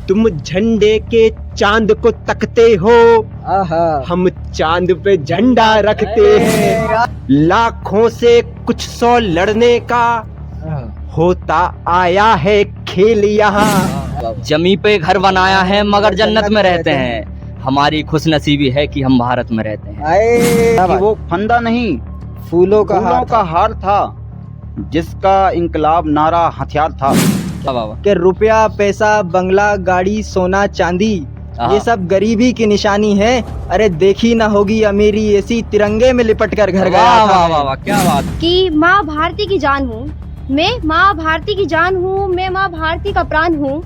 तुम झंडे के चांद को तकते हो, हम चांद पे झंडा रखते हैं। लाखों से कुछ सौ लड़ने का होता आया है खेल यहाँ। जमी पे घर बनाया है मगर जन्नत में रहते हैं। हमारी खुशनसीबी है कि हम भारत में रहते हैं। कि वो फंदा नहीं, फूलों का हार था, जिसका इंकलाब नारा हथियार था। कि रुपया पैसा बंगला गाड़ी सोना चांदी ये सब गरीबी की निशानी है। अरे देखी ना होगी अमीरी ऐसी तिरंगे में लिपट कर घर गया था। वाह वाह वाह, क्या बात। कि माँ भारती की जान हूँ मैं, माँ भारती की जान हूँ मैं, माँ भारती का प्राण हूँ,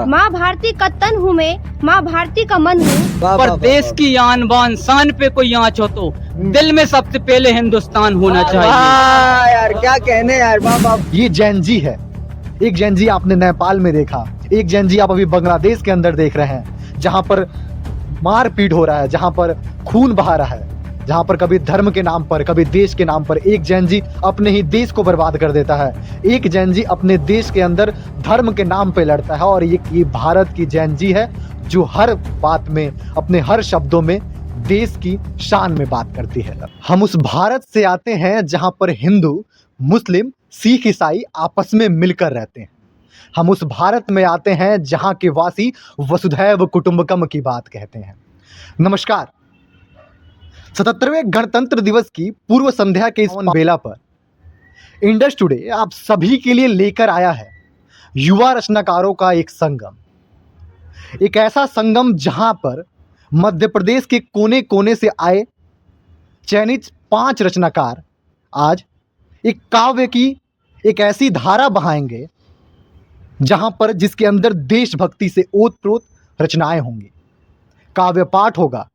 माँ भारती का तन हूँ मैं, माँ भारती का मन हूँ। पर देश की आन बान शान पे कोई आँच हो तो दिल में सबसे पहले हिंदुस्तान होना चाहिए। यार क्या कहने यार। वाह। ये जैन जी है। एक जैन जी आपने नेपाल में देखा, एक जैन जी आप अभी बांग्लादेश के अंदर देख रहे हैं, जहां पर मारपीट हो रहा है, जहां पर खून बहा रहा है, जहां पर कभी धर्म के नाम पर कभी देश के नाम पर एक जैन जी अपने ही देश को बर्बाद कर देता है। एक जैन जी अपने देश के अंदर धर्म के नाम पे लड़ता है। और ये भारत की जैन जी है जो हर बात में अपने हर शब्दों में देश की शान में बात करती है। हम उस भारत से आते हैं जहां पर हिंदू मुस्लिम सिख ईसाई आपस में मिलकर रहते हैं। हम उस भारत में आते हैं जहां के वासी वसुधैव कुटुंबकम की बात कहते हैं। नमस्कार। 77वें गणतंत्र दिवस की पूर्व संध्या के इस बेला पर इंडस टुडे आप सभी के लिए लेकर आया है युवा रचनाकारों का एक संगम। एक ऐसा संगम जहां पर मध्य प्रदेश के कोने कोने से आए चयनित 5 रचनाकार आज एक काव्य की एक ऐसी धारा बहाएंगे जहां पर जिसके अंदर देशभक्ति से ओतप्रोत रचनाएं होंगी, काव्य पाठ होगा।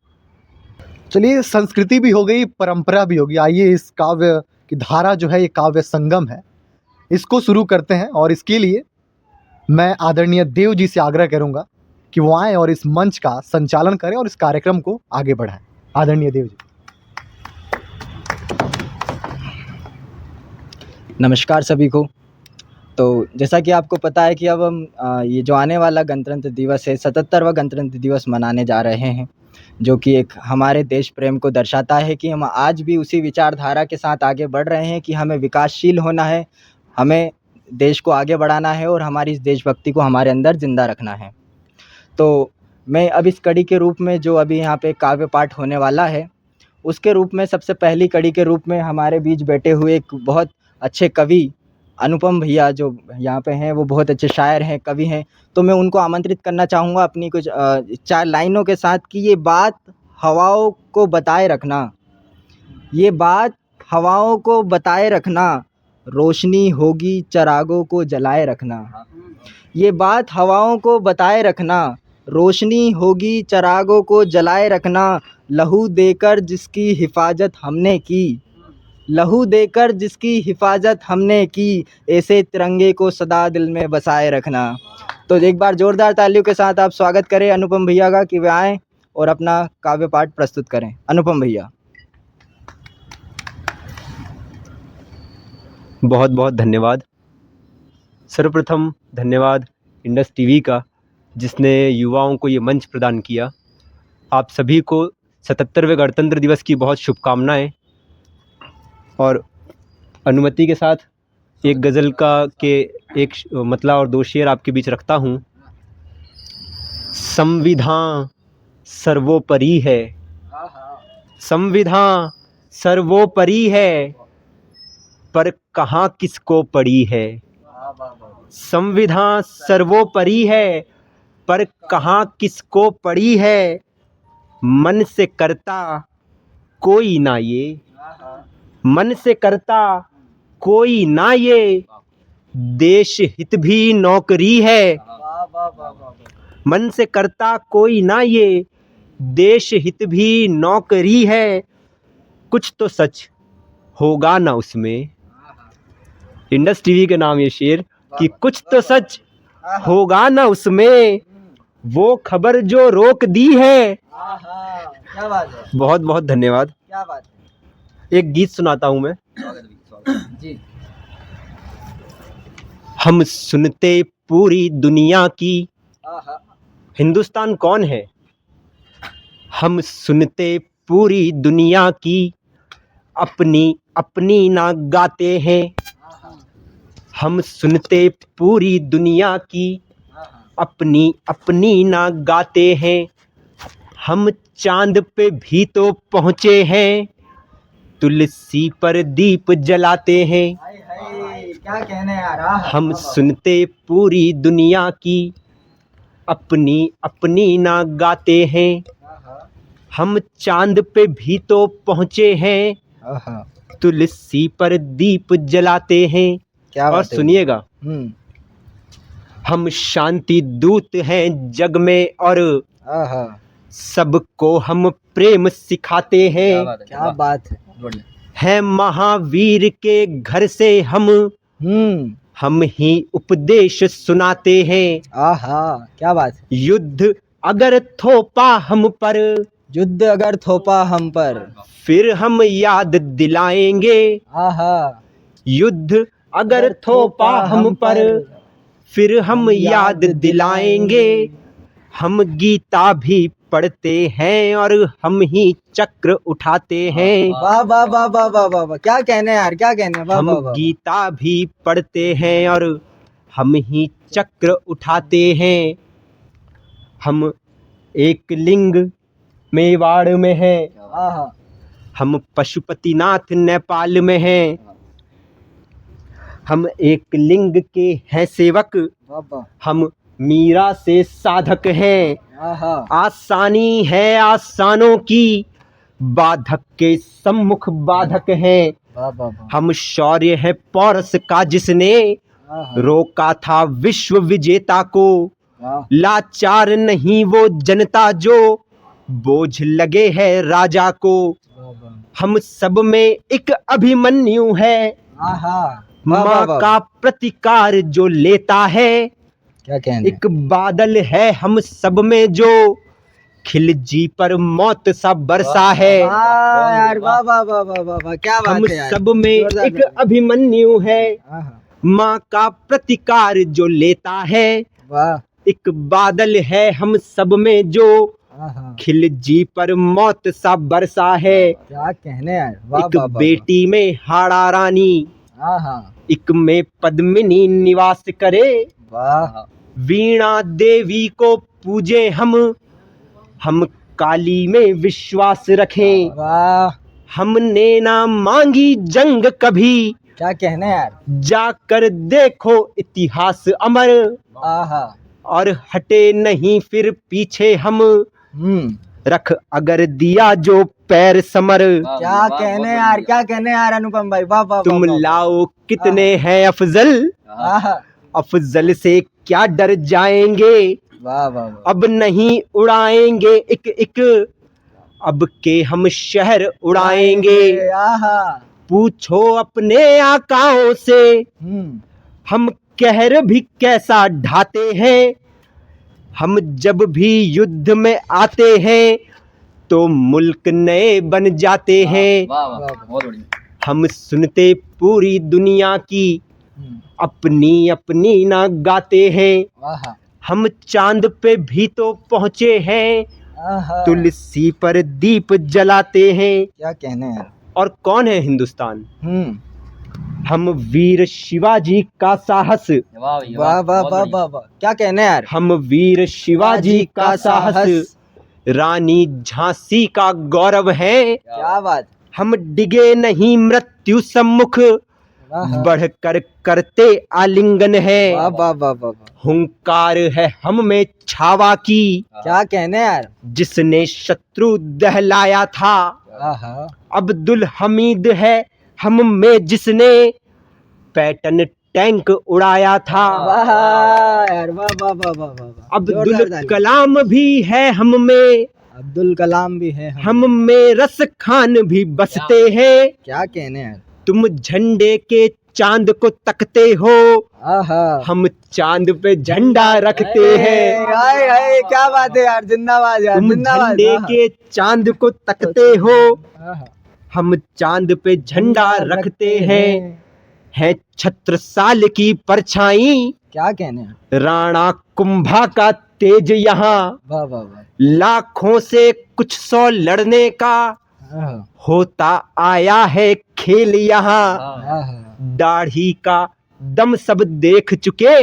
चलिए, संस्कृति भी हो गई, परंपरा भी होगी। आइए इस काव्य की धारा जो है, ये काव्य संगम है, इसको शुरू करते हैं। और इसके लिए मैं आदरणीय देव जी से आग्रह करूंगा कि वो आएँ और इस मंच का संचालन करें और इस कार्यक्रम को आगे बढ़ाएं। आदरणीय देव जी। नमस्कार सभी को। तो जैसा कि आपको पता है कि अब हम ये जो आने वाला गणतंत्र दिवस है, 77वां गणतंत्र दिवस मनाने जा रहे हैं, जो कि एक हमारे देश प्रेम को दर्शाता है कि हम आज भी उसी विचारधारा के साथ आगे बढ़ रहे हैं कि हमें विकासशील होना है, हमें देश को आगे बढ़ाना है और हमारी इस देशभक्ति को हमारे अंदर जिंदा रखना है। तो मैं अब इस कड़ी के रूप में जो अभी यहाँ पे काव्य पाठ होने वाला है, उसके रूप में सबसे पहली कड़ी के रूप में हमारे बीच बैठे हुए एक बहुत अच्छे कवि अनुपम भैया जो यहाँ पे हैं, वो बहुत अच्छे शायर हैं, कवि हैं। तो मैं उनको आमंत्रित करना चाहूँगा अपनी कुछ 4 लाइनों के साथ कि ये बात हवाओं को बताए रखना, ये बात हवाओं को बताए रखना, रोशनी होगी चिरागों को जलाए रखना। ये बात हवाओं को बताए रखना, रोशनी होगी चिरागों को जलाए रखना। लहू देकर जिसकी हिफाजत हमने की, लहू देकर जिसकी हिफाजत हमने की, ऐसे तिरंगे को सदा दिल में बसाए रखना। तो एक बार जोरदार तालियों के साथ आप स्वागत करें अनुपम भैया का कि वे आएँ और अपना काव्य पाठ प्रस्तुत करें। अनुपम भैया। बहुत बहुत धन्यवाद। सर्वप्रथम धन्यवाद इंडस टीवी का, जिसने युवाओं को ये मंच प्रदान किया। आप सभी को 77वें गणतंत्र दिवस की बहुत शुभकामनाएं। और अनुमति के साथ एक गज़ल का के एक मतला और 2 शेर आपके बीच रखता हूँ। संविधान सर्वोपरि है, संविधान सर्वोपरि है, पर कहाँ किसको पड़ी है। संविधान सर्वोपरि है, पर कहाँ किसको पड़ी है। मन से करता कोई ना ये, मन से करता कोई ना ये, देश हित भी नौकरी है। मन से करता कोई ना ये, देश हित भी नौकरी है। कुछ तो सच होगा ना उसमें। इंडस टीवी के नाम ये शेर कि कुछ तो सच होगा ना उसमें, वो खबर जो रोक दी है। क्या बात है। बहुत बहुत धन्यवाद। क्या बात है। एक गीत सुनाता हूँ मैं। जी। हम सुनते पूरी दुनिया की हिंदुस्तान कौन है? हम सुनते पूरी दुनिया की, अपनी अपनी ना गाते हैं। हम सुनते पूरी दुनिया की, अपनी अपनी ना गाते हैं। हम चांद पे भी तो पहुँचे हैं, तुलसी पर दीप जलाते हैं। क्या कहने यार। हम सुनते पूरी दुनिया की, अपनी अपनी ना गाते हैं। हम चांद पे भी तो पहुँचे हैं, तुलसी पर दीप जलाते हैं। क्या और बात है। सुनिएगा, हम शांति दूत हैं जग में, और सबको हम प्रेम सिखाते हैं। क्या बात है। है महावीर के घर से हम ही उपदेश सुनाते हैं। क्या बात है। युद्ध अगर थोपा हम पर, युद्ध अगर थोपा हम पर, फिर हम याद दिलाएंगे। युद्ध अगर थोपा हम पर, फिर हम याद दिलाएंगे। हम गीता भी पढ़ते हैं और हम ही चक्र उठाते हैं। वाह वाह वाह वाह वाह वाह वाह, क्या कहने यार, क्या कहने। वाह हम वाह वाह। गीता भी पढ़ते हैं और हम ही चक्र उठाते हैं। हम एक लिंग मेवाड़ में है, हम पशुपतिनाथ नेपाल में हैं। हम एक लिंग के हैं सेवक, हम मीरा से साधक हैं। आसानी है आसानों की, बाधक के सम्मुख बाधक हैं। हम शौर्य है पौरस का जिसने रोका था विश्व विजेता को। लाचार नहीं वो जनता जो बोझ लगे है राजा को। हम सब में एक अभिमन्यु है, माँ का प्रतिकार जो लेता है। क्या कहने। एक बादल है हम सब में जो खिलजी पर मौत सा बरसा है। यार वाह वाह वाह वाह वाह वाह, क्या बात हम है यार। सब में एक अभिमन्यु है, माँ का प्रतिकार जो लेता है। वाह। एक बादल है हम सब में जो खिलजी पर मौत सा बरसा है। क्या कहने यार। वाह एक वाह वाह। बेटी में हाड़ा रानी, एक में पद्मिनी निवास करे। वाह। वीणा देवी को पूजे हम काली में विश्वास रखें। वाह। हमने ना मांगी जंग कभी, क्या कहने यार। जाकर देखो इतिहास अमर। और हटे नहीं फिर पीछे हम, रख अगर दिया जो पैर समर। क्या कहने यार, क्या कहने यार अनुपम भाई। वाह वाह। तुम लाओ कितने हैं अफजल, अफजल से क्या डर जाएंगे। वाह वाह। अब नहीं उड़ाएंगे एक एक, अब के हम शहर उड़ाएंगे। पूछो अपने आकाओं से, हम कहर भी कैसा ढाते हैं। हम जब भी युद्ध में आते हैं तो मुल्क नए बन जाते हैं। हम सुनते पूरी दुनिया की, अपनी अपनी ना गाते हैं। हम चांद पे भी तो पहुँचे हैं, तुलसी पर दीप जलाते हैं। क्या कहने हैं। और कौन है हिंदुस्तान? हम वीर शिवाजी का साहस। वाह वाह वाह वाह वाह, क्या कहने यार। हम वीर शिवाजी का साहस, रानी झांसी का गौरव है। क्या बात। हम डिगे नहीं मृत्यु सम्मुख, बढ़कर करते आलिंगन है। वाह वाह वाह वाह। हुंकार है हम में छावा की, क्या कहने यार। जिसने शत्रु दहलाया था। अब्दुल हमीद है हम में जिसने पैटर्न टैंक उड़ाया था। वाह यार वाह वाह वाह वाह वाह। अब्दुल कलाम भी है हम में, अब्दुल कलाम भी है हम में रस खान भी बसते हैं। क्या कहने हैं। तुम झंडे के चांद को तकते हो, हम चांद पे झंडा रखते हैं। हाय हाय, क्या बात है यार। जिंदाबाद यार, तुम जिंदाबाद। झंडे के चांद को तकते हो, हम चांद पे झंडा रखते हैं। है छत्रसाल की परछाई, क्या कहने हैं। राणा कुंभा का तेज यहाँ, वाह वाह वाह। लाखों से कुछ 100 लड़ने का, हाँ, होता आया है खेल यहाँ। हाँ, हाँ। दाढ़ी का दम सब देख चुके,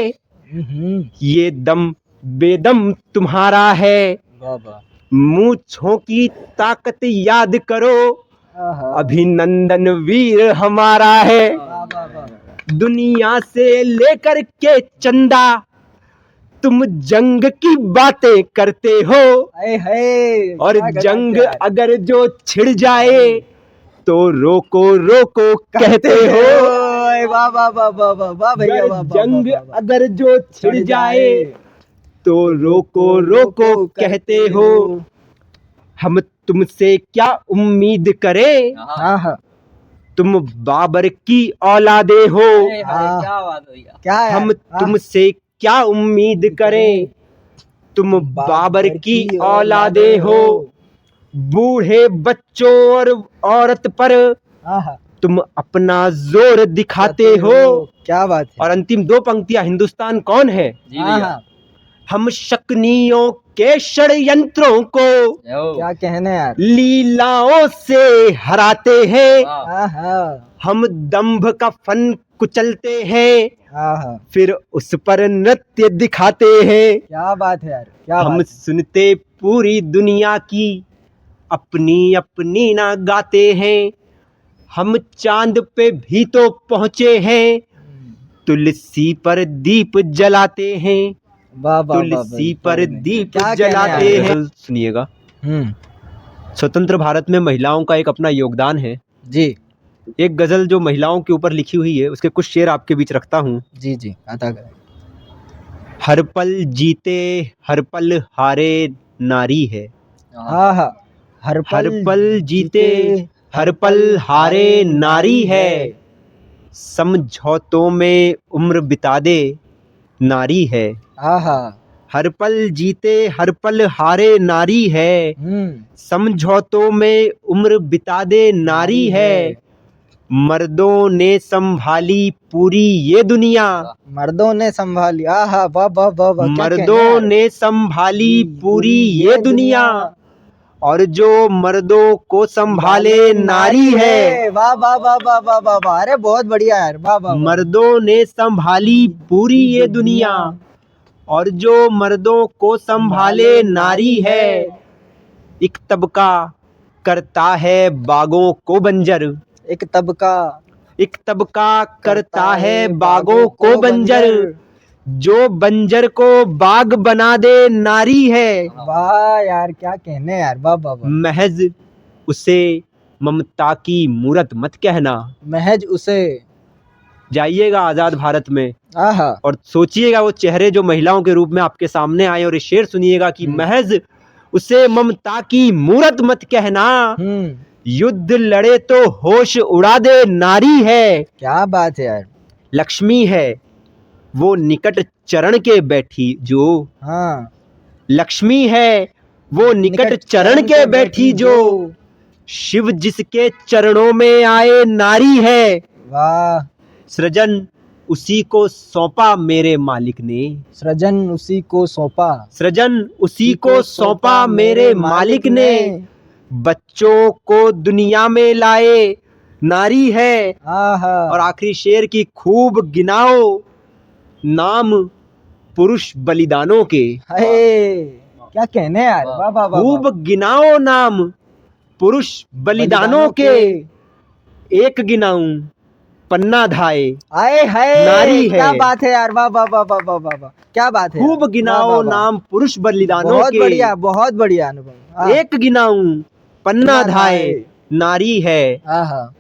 ये दम बेदम तुम्हारा है। वाह वाह। मूंछों की ताकत याद करो, आहा। अभिनंदन वीर हमारा है। वाह वाह वाह। दुनिया से लेकर के चंदा, तुम जंग की बातें करते हो, हाय हाय। और क्या गजब जंग यार। अगर जो छिड़ जाए तो रोको रोको कहते हो। ओए, वाह वाह वाह वाह वाह वाह भैया, अगर वाह वाह जंग वाह, वाह। अगर जो छिड़ जाए तो रोको रोको कहते हो। हम तुमसे क्या उम्मीद करें, हाँ हाँ। तुम बाबर की औलादे हो। हाँ। क्या बात भैया। क्या यार? हम हाँ। तुमसे क्या उम्मीद करें, तुम बाबर की औलादे हो। बूढ़े बच्चों और औरत पर आहा। तुम अपना जोर दिखाते हो। क्या बात है। और अंतिम 2 पंक्तियां, हिंदुस्तान कौन है। जी भैया। हाँ, हम शक्नियों के षड्यंत्रों को जय हो। क्या कहने यार। लीलाओं से हराते हैं। वाह। आहा। हम दंभ का फन कुचलते हैं, आहा। फिर उस पर नृत्य दिखाते हैं। क्या बात है यार, क्या हम बात है। सुनते पूरी दुनिया की, अपनी अपनी ना गाते हैं। हम चांद पे भी तो पहुंचे हैं, तुलसी पर दीप जलाते हैं। वाह वाह वाह तुलसी भाई, पर क्या कहने दीप क्या कहने जलाते यार। हैं। सुनिएगा, हम्म। स्वतंत्र भारत में महिलाओं का एक अपना योगदान है। जी एक गजल जो महिलाओं के ऊपर लिखी हुई है, उसके कुछ शेर आपके बीच रखता हूँ। जी जी, अता करें। हर पल जीते हर पल हारे नारी है। हाँ हाँ। हर हर पल जीते हर पल हारे नारी है। समझौतों में उम्र बिता दे नारी है। आहा। हर पल जीते हर पल हारे नारी है। समझौतों में उम्र बिता दे नारी है। मर्दों ने संभाली पूरी ये दुनिया। मर्दों ने संभाली। आहा, वाह वाह वाह वाह, क्या कहने मर्दों यार। ने संभाली पूरी ये दुनिया, और जो मर्दों को संभाले नारी है। वाह वाह वाह वाह वाह वाह वाह। अरे बहुत बढ़िया यार, वाह वाह वाह। मर्दों ने संभाली पूरी ये दुनिया, और जो मर्दों को संभाले नारी है। एक तबका करता है बागों को बंजर। एक तबका करता है बागों को बंजर, जो बंजर को बाग बना दे नारी है। वाह यार, क्या कहने यार, वाह वाह वाह। महज उसे ममता की मूरत मत कहना। महज उसे। जाइएगा आजाद भारत में आहा। और सोचिएगा वो चेहरे जो महिलाओं के रूप में आपके सामने आए, और ये शेर सुनिएगा कि महज उसे ममता की मूरत मत कहना। युद्ध लड़े तो होश उड़ा दे नारी है। क्या बात है यार। लक्ष्मी है वो निकट चरण के बैठी जो। हाँ। लक्ष्मी है वो निकट चरण के बैठी जो, शिव जिसके चरणों में आए नारी है। वाह। सृजन उसी को सौंपा मेरे मालिक ने। सृजन उसी को सौंपा। सृजन उसी को सौंपा मेरे मालिक ने। बच्चों को दुनिया में लाए नारी है। आहा। और आखिरी शेर की खूब गिनाओ नाम पुरुष बलिदानों के। हाय, क्या कहने यार, वाह वाह वाह। खूब गिनाओ नाम पुरुष बलिदानों के। एक गिनाऊं पन्ना धाए आए हाय, नारी है। क्या बात है यार, वाह वाह वाह वाह वाह वाह वाह, क्या बात है। खूब गिनाओ नाम पुरुष बलिदानों बहुत के। बढ़िया, बहुत बढ़िया अनुभव। एक गिनाऊं पन्ना धाए नारी है। आहा।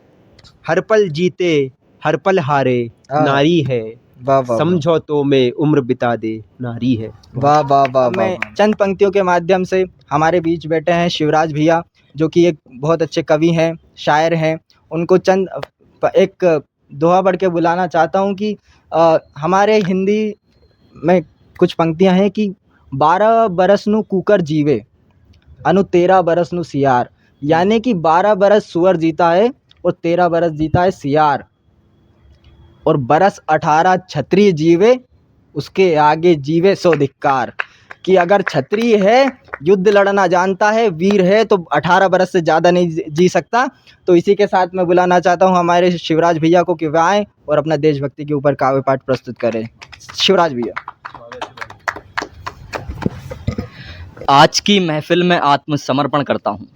हर पल जीते हर पल हारे नारी है। वाह वाह। समझौतों में उम्र बिता दे नारी है। वाह वाह वाह। मैं चंद पंक्तियों के माध्यम से हमारे बीच बैठे हैं शिवराज भैया, जो कि एक बहुत अच्छे कवि हैं, शायर हैं। उनको चंद एक दोहा पढ़ के बुलाना चाहता हूँ कि हमारे हिंदी में कुछ पंक्तियाँ हैं कि 12 बरस नु कुकर जीवे अनु 13 बरस नु सियार। यानी कि 12 बरस सुअर जीता है और 13 बरस जीता है सियार, और बरस 18 छतरी जीवे उसके आगे जीवे सो धिक्कार। कि अगर क्षत्रिय है, युद्ध लड़ना जानता है, वीर है, तो 18 बरस से ज़्यादा नहीं जी सकता। तो इसी के साथ मैं बुलाना चाहता हूँ हमारे शिवराज भैया को कि वे आएँ और अपना देशभक्ति के ऊपर काव्य पाठ प्रस्तुत करें। शिवराज भैया। आज की महफिल में आत्मसमर्पण करता हूँ,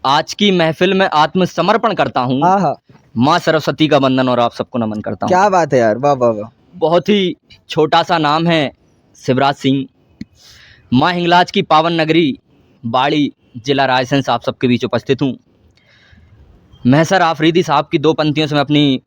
आज की महफिल में आत्मसमर्पण करता हूँ। हाँ हाँ, माँ सरस्वती का वंदन और आप सबको नमन करता हूँ। क्या बात है यार, वाह वाह वाह। बहुत ही छोटा सा नाम है शिवराज सिंह। माँ हिंगलाज की पावन नगरी बाड़ी, जिला रायसेन से आप सबके बीच उपस्थित हूँ। महसर आफरीदी साहब की 2 पंक्तियों से मैं अपनी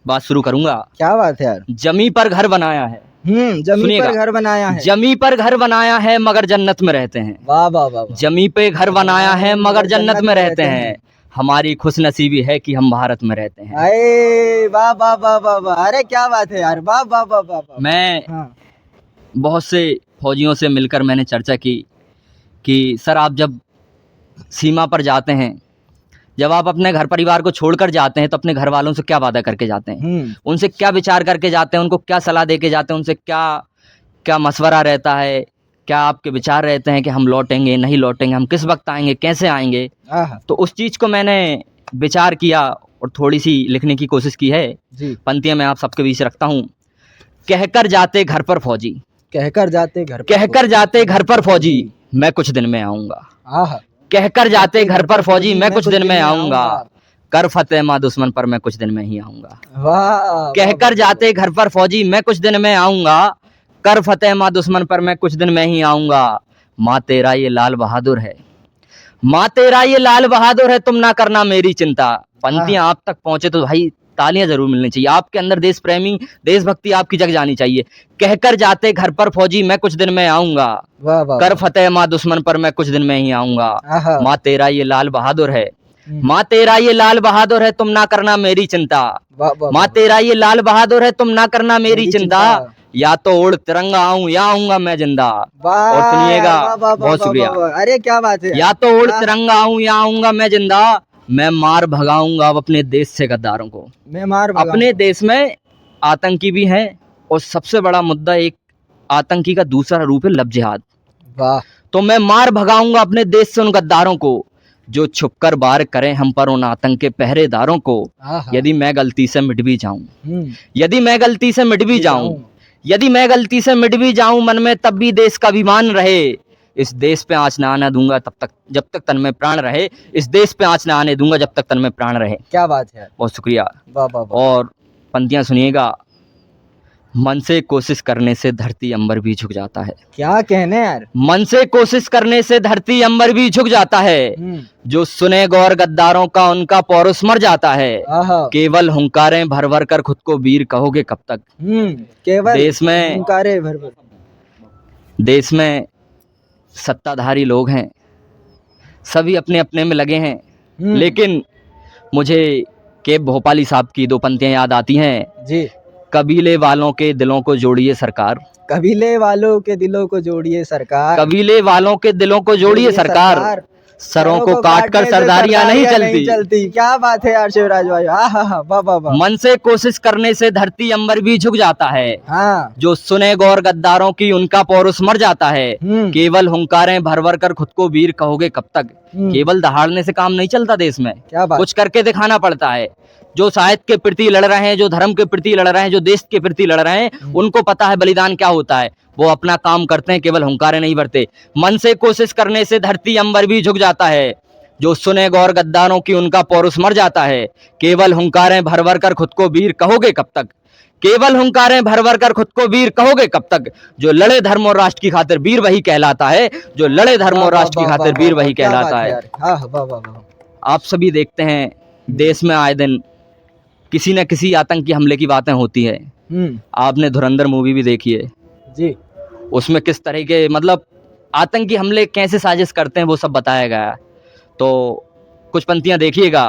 बात शुरू करूँगा। क्या बात है यार। जमी पर घर बनाया है, जमीन सुनिएगा। पर घर बनाया है। जमी पर घर बनाया है मगर जन्नत में रहते हैं। वाह वाह वाह वाह। जमी पे घर बनाया है मगर जन्नत में रहते हैं। हमारी खुशनसीबी है कि हम भारत में रहते हैं। अरे वाह वाह वाह वाह वाह, अरे क्या बात है यार, वाह वाह वाह वाह वाह। मैं हाँ। बहुत से फौजियों से मिलकर मैंने चर्चा की कि सर आप जब सीमा पर जाते हैं, जब आप अपने घर परिवार को छोड़कर जाते हैं तो अपने घर वालों से क्या वादा करके जाते हैं, उनसे क्या विचार करके जाते हैं, उनको क्या सलाह दे के जाते हैं, उनसे क्या क्या मशवरा रहता है, क्या आपके विचार रहते हैं कि हम लौटेंगे नहीं लौटेंगे, हम किस वक्त आएंगे, कैसे आएंगे। तो उस चीज़ को मैंने विचार किया और थोड़ी सी लिखने की कोशिश की है। पंक्तियाँ मैं आप सबके बीच रखता हूँ। कहकर जाते घर पर फौजी, कहकर जाते घर, कहकर जाते घर पर फौजी, मैं कुछ दिन में आऊँगा। कहकर जाते घर पर फौजी, मैं कुछ दिन में आऊँगा। कर फतेह माँ दुश्मन पर, मैं कुछ दिन में ही आऊँगा। वाह। कहकर जाते घर पर फौजी, मैं कुछ दिन में आऊँगा। कर फतेह माँ दुश्मन पर, मैं कुछ दिन में ही आऊँगा। माँ तेरा ये लाल बहादुर है, माँ तेरा ये लाल बहादुर है, तुम ना करना मेरी चिंता। पंक्तियाँ आप तक पहुँचे तो भाई तालियां जरूर मिलनी चाहिए। आपके अंदर देश प्रेमी, देशभक्ति आपकी जग जानी चाहिए। कहकर जाते घर पर फौजी, मैं कुछ दिन में आऊँगा। कर फतेह माँ दुश्मन पर, मैं कुछ दिन में ही आऊँगा। माँ तेरा ये लाल बहादुर है, माँ तेरा ये लाल बहादुर है, तुम ना करना मेरी चिंता। माँ तेरा ये लाल बहादुर है, तुम ना करना मेरी चिंता। या तो उड़ तिरंगा आऊं या आऊंगा मैं जिंदा। और सुनिएगा, बहुत शुक्रिया। अरे क्या बात है। या तो उड़ तिरंगा आऊं या आऊंगा मैं जिंदा। मैं मार भगाऊंगा अब अपने देश से गद्दारों को। मैं मार भगाऊंगा। अपने देश में आतंकी भी हैं और सबसे बड़ा मुद्दा एक आतंकी का दूसरा रूप है लब जिहाद। वाह। तो मैं मार भगाऊंगा अपने देश से उन गद्दारों को जो छुपकर वार करें हम पर, उन आतंक के पहरेदारों को। यदि मैं गलती से मिट भी जाऊं, यदि मैं गलती से मिट भी जाऊं, यदि मैं गलती से मिट भी जाऊं, मन में तब भी देश का अभिमान रहे। इस देश पे आँच ना आने दूंगा तब तक, जब तक तन में प्राण रहे। इस देश पे आँच ना आने दूंगा जब तक तन में प्राण रहे। क्या बात है। बहुत शुक्रिया। वाह वाह वाह। और पंक्तियां सुनिएगा। मन से कोशिश करने से धरती अंबर भी झुक जाता है। क्या कहने यार। मन से कोशिश करने से धरती अंबर भी झुक जाता है। जो सुने गौर गद्दारों का, उनका पौरुष मर जाता है। केवल हुंकारें भर भर कर खुद को वीर कहोगे कब तक। केवल देश में हुंकारे भर भर, देश में सत्ताधारी लोग हैं, सभी अपने अपने में लगे हैं। लेकिन मुझे के भोपाली साहब की 2 पंक्तियां याद आती हैं जी। कबीले वालों के दिलों को जोड़िए सरकार, कबीले वालों के दिलों को जोड़िए सरकार, कबीले वालों के दिलों को जोड़िए सरकार। सरों को काट कर सरदारियां नहीं चलती। क्या बात है यार शिवराज भाई। वाह वाह वाह। मन से कोशिश करने से धरती अंबर भी झुक जाता है। हाँ। जो सुने गौर गद्दारों की, उनका पौरुष मर जाता है। केवल हुंकारें भर भर कर खुद को वीर कहोगे कब तक। केवल दहाड़ने से काम नहीं चलता देश में, क्या बात। कुछ करके दिखाना पड़ता है। जो साहित्य के प्रति लड़ रहे हैं, जो धर्म के प्रति लड़ रहे हैं, जो देश के प्रति लड़ रहे हैं, उनको पता है बलिदान क्या होता है। वो अपना काम करते हैं, केवल हुंकारे नहीं भरते। मन से कोशिश करने से धरती अंबर भी झुक जाता है। जो सुने गौर गद्दारों की, उनका पौरुष मर जाता है। केवल हुंकारें भर भर कर खुद को वीर कहोगे कब तक। केवल हुंकारें भर भर कर खुद को वीर कहोगे कब तक। जो लड़े धर्म और राष्ट्र की खातिर वीर वही कहलाता है। जो लड़े धर्म और राष्ट्र की खातिर वीर वही कहलाता है। आप सभी देखते हैं देश में आए दिन किसी न किसी आतंकी हमले की बातें होती है। आपने धुरंधर मूवी भी देखी है जी। उसमें किस तरह के मतलब आतंकी हमले कैसे साजिश करते हैं वो सब बताया गया है। तो कुछ पंक्तियां देखिएगा।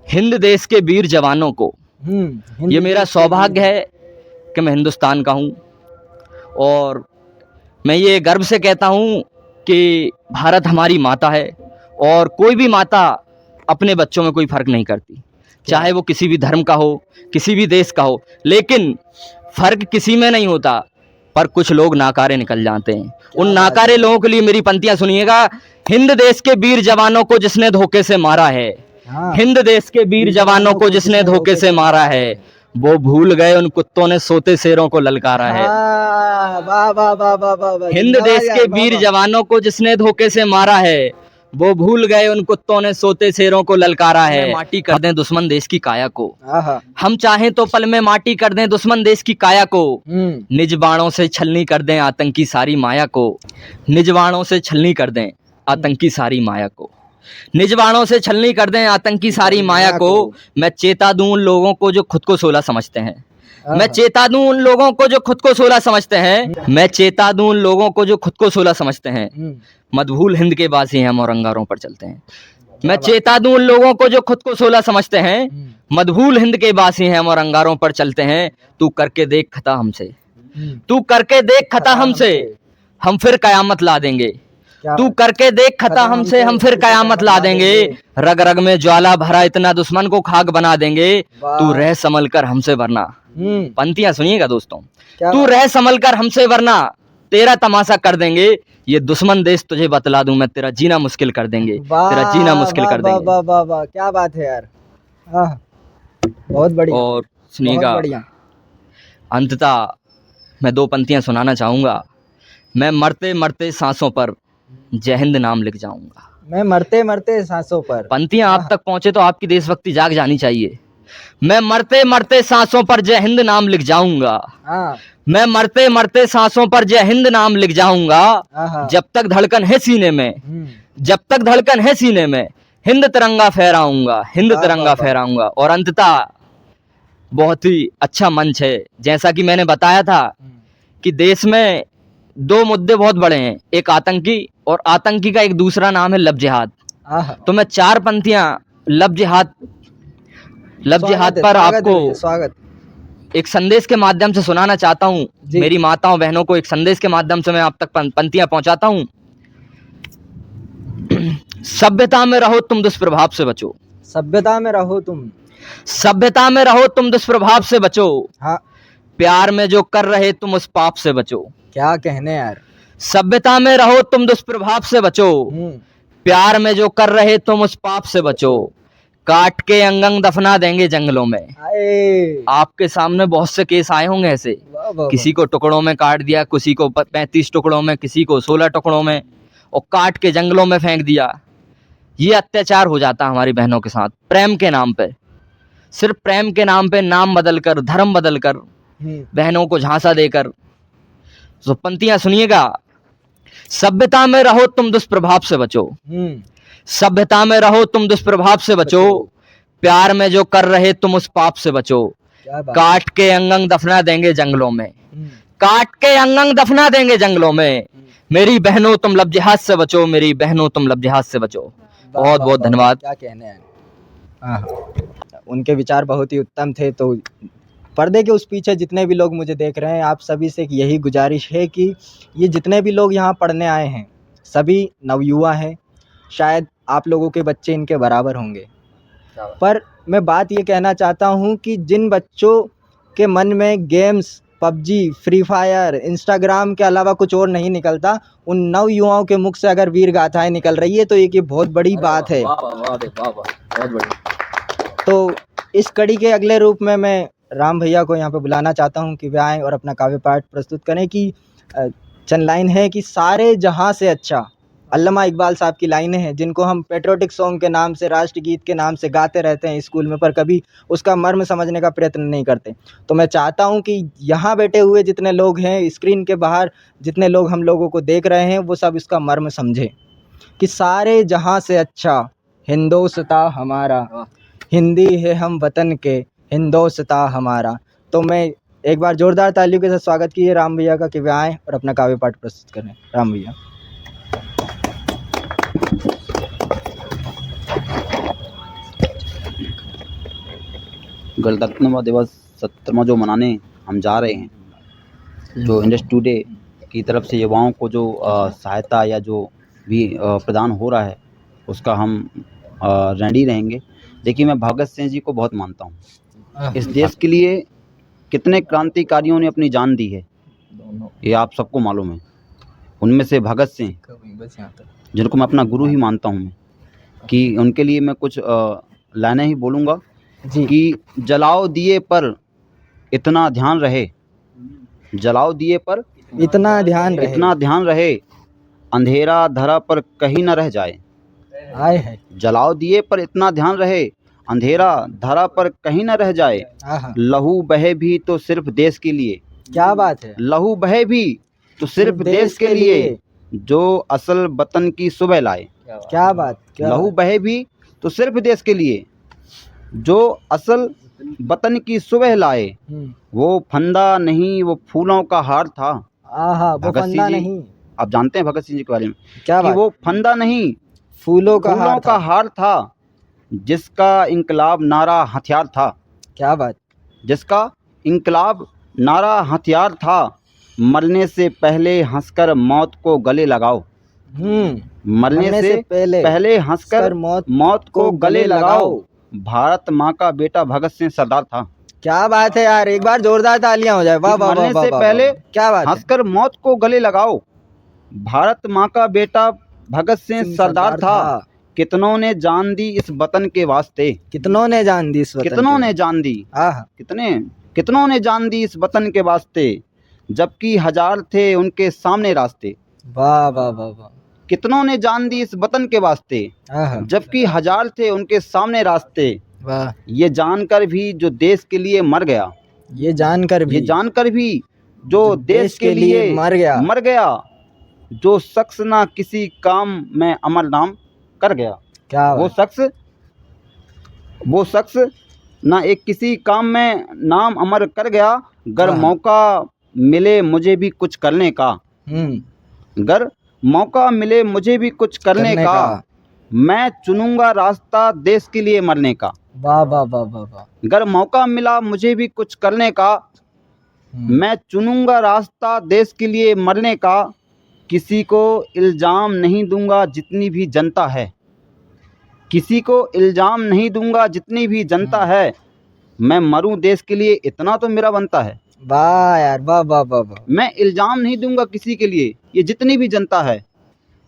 हिंद देश के वीर जवानों को, ये मेरा सौभाग्य है कि मैं हिंदुस्तान का हूँ और मैं ये गर्व से कहता हूँ कि भारत हमारी माता है और कोई भी माता अपने बच्चों में कोई फर्क नहीं करती, चाहे वो किसी भी धर्म का हो, किसी भी देश का हो। लेकिन फर्क किसी में नहीं होता, पर कुछ लोग नाकारे निकल जाते हैं। उन नाकारे लोगों के लिए मेरी पंक्तियां सुनिएगा। हिंद देश के वीर जवानों को जिसने धोखे से मारा है, हिंद देश के वीर जवानों को जिसने धोखे से मारा है, वो भूल गए उन कुत्तों ने सोते शेरों को ललकारा है। वाह वाह वाह वाह वाह। हिंद देश के वीर जवानों को जिसने धोखे से मारा है, वो भूल गए उन कुत्तों ने सोते शेरों को ललकारा है। माटी कर दें दुश्मन देश की काया को, हम चाहें तो पल में माटी कर दें दुश्मन देश की काया को, निज बाणों से छलनी कर दें आतंकी सारी माया को, निज बाणों से छलनी कर दें आतंकी सारी माया को, निज बाणों से छलनी कर दें आतंकी सारी माया को। मैं चेता दूं उन लोगों को जो खुद को सोला समझते हैं, मैं चेता दूं उन लोगों को जो खुद को सोला समझते हैं, मैं चेता दूं उन लोगों को जो खुद को सोला समझते हैं, मदभूल हिंद के बासी हम और अंगारों पर चलते हैं। मैं चेता दूं उन लोगों को जो खुद को सोला समझते हैं, मदभूल हिंद के बासी हैं हम और अंगारों पर चलते हैं। तू करके देख खता हमसे, तू करके देख खता हमसे, हम फिर कयामत ला देंगे। तू करके देख खता हमसे, हम फिर कयामत ला देंगे। रग रग में ज्वाला भरा इतना दुश्मन को खाक बना देंगे। तू रह संभल कर हमसे वरना, पंक्तियां सुनिएगा दोस्तों, तू रह संभल कर हमसे वरना तेरा तमाशा कर देंगे। ये दुश्मन देश तुझे बतला दूं मैं, तेरा जीना मुश्किल कर देंगे, तेरा जीना मुश्किल कर देंगे। वाह वाह वाह, क्या बात है यार, बहुत बढ़िया। और सुनिएगा, अंततः मैं दो पंक्तियां सुनाना चाहूंगा। मैं मरते मरते सांसों पर जय हिंद नाम लिख जाऊंगा। मैं मरते मरते सांसों पर, पंक्तियां आप तक पहुंचे तो आपकी देशभक्ति जाग जानी चाहिए। मैं मरते मरते सांसों पर जय हिंद नाम लिख जाऊंगा, मैं मरते मरते सांसों पर जय हिंद नाम लिख जाऊंगा। जब तक धड़कन है सीने में, जब तक धड़कन है सीने में, हिंद तिरंगा फहराऊंगा, हिंद तिरंगा फहराऊंगा। और अंततः बहुत ही अच्छा मंच है। जैसा कि मैंने बताया था कि देश में दो मुद्दे बहुत बड़े हैं, एक आतंकी और आतंकी का एक दूसरा नाम है लब जिहाद। तो मैं चार पंक्तियां लब जिहाद पर आपको स्वागत एक संदेश के माध्यम से सुनाना चाहता हूं। मेरी माताओं बहनों को एक संदेश के माध्यम से मैं आप तक पंक्तियां पहुंचाता हूं। सभ्यता में रहो तुम दुष्प्रभाव से बचो, सभ्यता में रहो तुम, सभ्यता में रहो तुम दुष्प्रभाव से बचो। प्यार में जो कर रहे तुम उस पाप से बचो। क्या कहने यार, सभ्यता में रहो तुम दुष्प्रभाव से बचो, प्यार में जो कर रहे तुम उस पाप से बचो। काट के अंग अंग दफना देंगे जंगलों में। आपके सामने बहुत से केस आए होंगे ऐसे, किसी को टुकड़ों में काट दिया, किसी को 35 टुकड़ों में, किसी को 16 टुकड़ों में, और काट के जंगलों में फेंक दिया। ये अत्याचार हो जाता है हमारी बहनों के साथ, प्रेम के नाम पे, सिर्फ प्रेम के नाम पे नाम बदलकर, धर्म बदलकर, बहनों को झांसा देकर। तो पंक्तियां सुनिएगा। सभ्यता में रहो तुम दुष्प्रभाव से बचो, सभ्यता में रहो तुम दुष्प्रभाव से बचो, प्यार में जो कर रहे तुम उस पाप से बचो। काट के अंग अंग दफना देंगे जंगलों में, काट के अंग अंग दफना देंगे जंगलों में। मेरी बहनों तुम लब जिहाद से बचो, मेरी बहनों तुम लब जिहाद से बचो। बहुत बहुत धन्यवाद। क्या कहने हैं, उनके विचार बहुत ही उत्तम थे। तो पर्दे के उस पीछे जितने भी लोग मुझे देख रहे हैं, आप सभी से यही गुजारिश है कि ये जितने भी लोग यहाँ पढ़ने आए हैं सभी नवयुवा हैं। शायद आप लोगों के बच्चे इनके बराबर होंगे, पर मैं बात ये कहना चाहता हूँ कि जिन बच्चों के मन में games, PUBG, free fire, Instagram के अलावा कुछ और नहीं निकलता, उन नवयुवाओं के मुख से अगर वीर गाथाएं निकल रही है तो ये बहुत बड़ी बात है। तो इस कड़ी के अगले रूप में मैं राम भैया को यहाँ पे बुलाना चाहता हूँ कि वे आएँ और अपना काव्य पाठ प्रस्तुत करें। कि चंद लाइन है कि सारे जहां से अच्छा, अल्लामा इकबाल साहब की लाइनें हैं जिनको हम पेट्रियोटिक सॉन्ग के नाम से, राष्ट्रगीत के नाम से गाते रहते हैं स्कूल में, पर कभी उसका मर्म समझने का प्रयत्न नहीं करते। तो मैं चाहता हूं कि यहाँ बैठे हुए जितने लोग हैं, स्क्रीन के बाहर जितने लोग हम लोगों को देख रहे हैं, वो सब इसका मर्म समझें कि सारे जहां से अच्छा हिंदोस्ता हमारा, हिंदी है हम वतन के, हिंदोस्ता हमारा। तो मैं एक बार जोरदार तालियों के साथ स्वागत कीजिए राम भैया का कि वे आएँ और अपना काव्य पाठ प्रस्तुत करें। राम भैया। गणतंत्र दिवस 17वां जो मनाने हम जा रहे हैं, जो इंडस्ट्री टुडे की तरफ से युवाओं को जो सहायता या जो भी प्रदान हो रहा है उसका हम रेडी रहेंगे। देखिए, मैं भगत सिंह जी को बहुत मानता हूँ। इस देश के लिए कितने क्रांतिकारियों ने अपनी जान दी है, ये आप सबको मालूम है। उनमें से भगत सिंह, जिनको मैं अपना गुरु ही मानता हूँ मैं, कि उनके लिए मैं कुछ लाइनें ही बोलूँगा जी। कि जलाओ दिए पर इतना ध्यान रहे, जलाओ दिए पर इतना ध्यान रहे, अंधेरा धरा पर कहीं न रह जाए। आए है। जलाओ दिए पर इतना ध्यान रहे, अंधेरा धरा पर कहीं न रह जाए। आहा, लहू बहे भी तो सिर्फ देश के लिए, क्या बात है। लहू बहे भी तो सिर्फ देश के लिए, जो असल वतन की सुबह लाए। क्या बात, क्या लहू बहे भी तो सिर्फ देश के लिए, जो असल वतन की सुबह लाए। वो फंदा नहीं वो फूलों का हार था। आहा, वो भगत फंदा सिंह जी, नहीं, आप जानते हैं भगत सिंह जी के बारे में क्या कि बात, वो फंदा नहीं फूलों का फूलों का हार था, जिसका इंकलाब नारा हथियार था। क्या बात, जिसका इंकलाब नारा हथियार था। मरने से पहले हंसकर मौत को गले लगाओ। मरने से पहले हंसकर मौत को गले लगाओ। भारत माँ का बेटा भगत सिंह सरदार था। क्या बात है यार, एक बार जोरदार तालियां हो जाए। वाह वाह, मरने वाह, से वाह, पहले वाह, क्या बात है। हंसकर मौत को गले लगाओ। भारत माँ का बेटा भगत सिंह सरदार था। कितनों ने जान दी इस वतन के वास्ते, कितनों ने जान दी इस वतन कितनों के। ने जान दी, आहा, कितनों ने जान दी इस वतन के वास्ते, जबकि हजार थे उनके सामने रास्ते। वाह वाह वाह वाह, कितनों ने जान दी इस वतन के वास्ते, आहा, जबकि हजार थे उनके सामने रास्ते। वाह, ये जानकर भी जो देश के लिए मर गया, ये जानकर भी जो देश के लिए मर गया, जो शख्स ना किसी काम में अमर नाम कर गया। क्या वो शख्स ना एक किसी काम में नाम अमर कर गया। गर मौका मिले मुझे भी कुछ करने का, गर मौका मिले मुझे भी कुछ करने का, मैं चुनूंगा रास्ता देश के लिए मरने का। वाह वाह वाह वाह वाह, अगर मौका मिला मुझे भी कुछ करने का, मैं चुनूंगा रास्ता देश के लिए मरने का। किसी को इल्ज़ाम नहीं दूंगा जितनी भी जनता है, किसी को इल्ज़ाम नहीं दूंगा जितनी भी जनता है। मैं मरूं देश के लिए इतना तो मेरा बनता है। वाह यार, वाह वाह वाह वाह, मैं इल्ज़ाम नहीं दूंगा किसी के लिए, ये जितनी भी जनता है।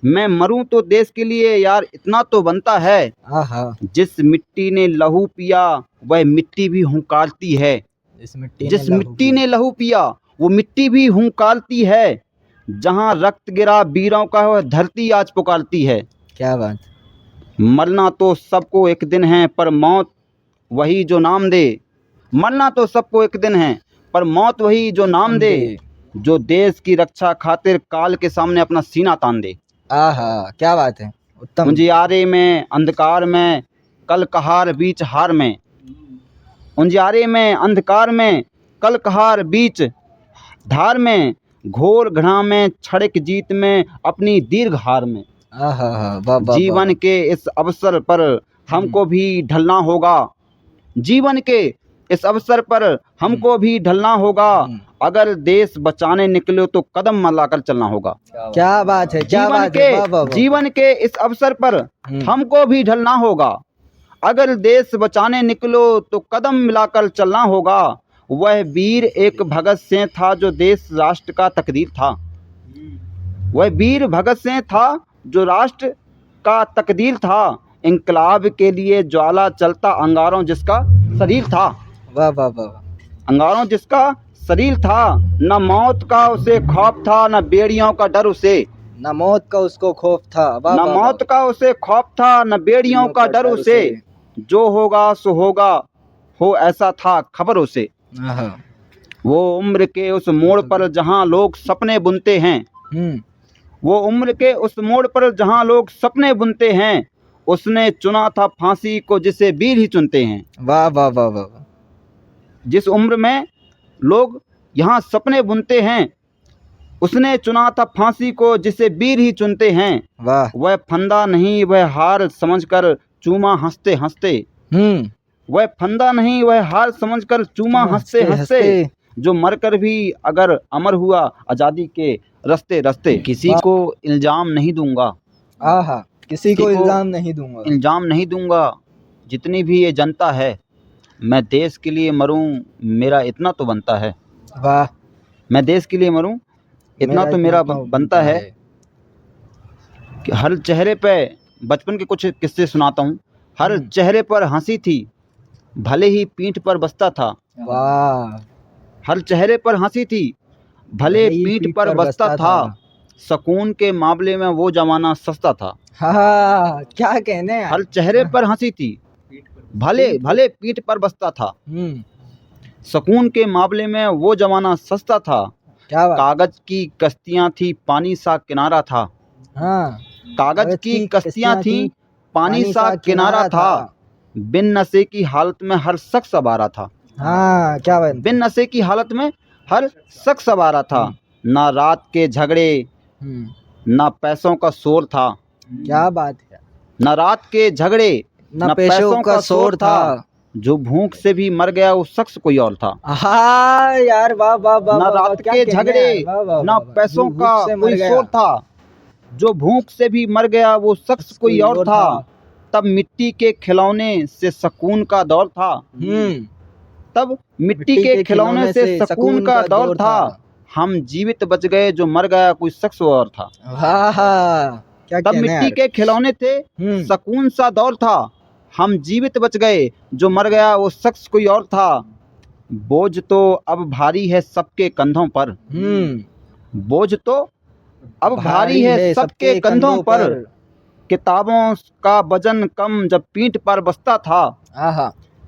मैं मरूं तो देश के लिए यार इतना तो बनता है। आहा, जिस मिट्टी ने लहू पिया वह मिट्टी भी हुंकारती है। जिस मिट्टी ने लहू पिया वो मिट्टी भी हुंकारती है। जहां रक्त गिरा वीरों का वह धरती आज पुकारती है। क्या बात, मरना तो सबको एक दिन है पर मौत वही जो नाम दे। मरना तो सबको एक दिन है पर मौत वही जो नाम दे, जो देश की रक्षा खातिर काल के सामने अपना सीना तान दे। आहा, क्या बात है, उत्तम। उजियारे में अंधकार में कल कहार बीच हार में, उजियारे में अंधकार में कल कहार बीच धार में, घोर घड़ा में क्षणिक जीत में अपनी दीर्घ हार में। आहा, वाह वाह, जीवन के इस अवसर पर हमको भी ढलना होगा। जीवन के इस अवसर पर हमको भी ढलना होगा। अगर देश बचाने निकले तो कदम मिलाकर चलना होगा। क्या बात है, क्या बात है, वाह वाह वाह, जीवन के इस अवसर पर हमको भी ढलना होगा। अगर देश बचाने निकलो तो कदम मिलाकर चलना होगा। वह वीर एक भगत सिंह था जो देश राष्ट्र का तकदीर था। वह वीर भगत सिंह था जो राष्ट्र का तकदीर था। इंकलाब के लिए ज्वाला चलता अंगारों जिसका शरीर था। वाह वाह वाह, अंगारों जिसका शरीर था। न मौत का उसे खौफ था न बेड़ियों का डर उसे। न मौत का उसको खौफ था। वाह न वाह, मौत का उसे खौफ था न बेड़ियों का डर उसे। जो होगा सो होगा हो ऐसा था खबर उसे। आहा, वो उम्र के उस मोड़ पर जहाँ लोग सपने बुनते हैं, वो उम्र के उस मोड़ पर जहाँ लोग सपने बुनते हैं, उसने चुना था फांसी को जिसे वीर ही चुनते हैं। वाह वाह वाह वाह, जिस उम्र में लोग यहाँ सपने बुनते हैं, उसने चुना था फांसी को जिसे वीर ही चुनते हैं। वाह, वह फंदा नहीं वह हार समझकर चूमा हंसते हंसते। वह फंदा नहीं वह हार समझकर चूमा हंसते हंसते। जो मरकर भी अगर अमर हुआ आज़ादी के रस्ते रस्ते। किसी को इल्ज़ाम नहीं दूंगा। आहा, किसी को इल्ज़ाम नहीं दूंगा। इल्ज़ाम नहीं दूंगा जितनी भी ये जनता है। मैं देश के लिए मरूं मेरा इतना तो बनता है। वाह, मैं देश के लिए मरूं, इतना तो मेरा बनता है कि हर चेहरे पे, बचपन के कुछ किस्से सुनाता हूँ। हर चेहरे पर हंसी थी, भले ही पीठ पर बस्ता था। वाह, हर चेहरे पर हंसी थी, भले पीठ पर बस्ता था। सुकून के मामले में वो जमाना सस्ता था। हाँ, क्या कहने हैं। हर चेहरे पर हंसी थी, भले पीठ पर बस्ता था। सुकून के मामले में वो जमाना सस्ता था। क्या बात। कागज की कश्तियां थी, पानी सा किनारा था। हाँ, कागज की कश्तियां थी, पानी सा किनारा था। बिन नशे की हालत में हर शख्स सवारा था। हाँ, क्या बात। बिन नशे की हालत में हर शख्स सवारा था। ना रात के झगड़े, ना पैसों का शोर था। क्या बात है। ना रात के झगड़े, ना पैसों का शोर था। जो भूख से भी मर गया वो शख्स कोई और था। हाँ यार, वाह वाह वाह। ना रात के झगड़े, ना पैसों का कोई शोर था। जो भूख से भी मर गया वो शख्स कोई और था। तब मिट्टी के खिलौने से सुकून का दौर था। तब मिट्टी के खिलौने से सुकून का दौर था। हम जीवित बच गए, जो मर गया कोई शख्स और था। तब मिट्टी के खिलौने थे, सुकून सा दौर था। हम जीवित बच गए, जो मर गया वो शख्स कोई और था। बोझ तो अब भारी है सबके कंधों पर। बोझ तो अब भारी है सबके कंधों पर। किताबों का वजन कम जब पीठ पर बस्ता था।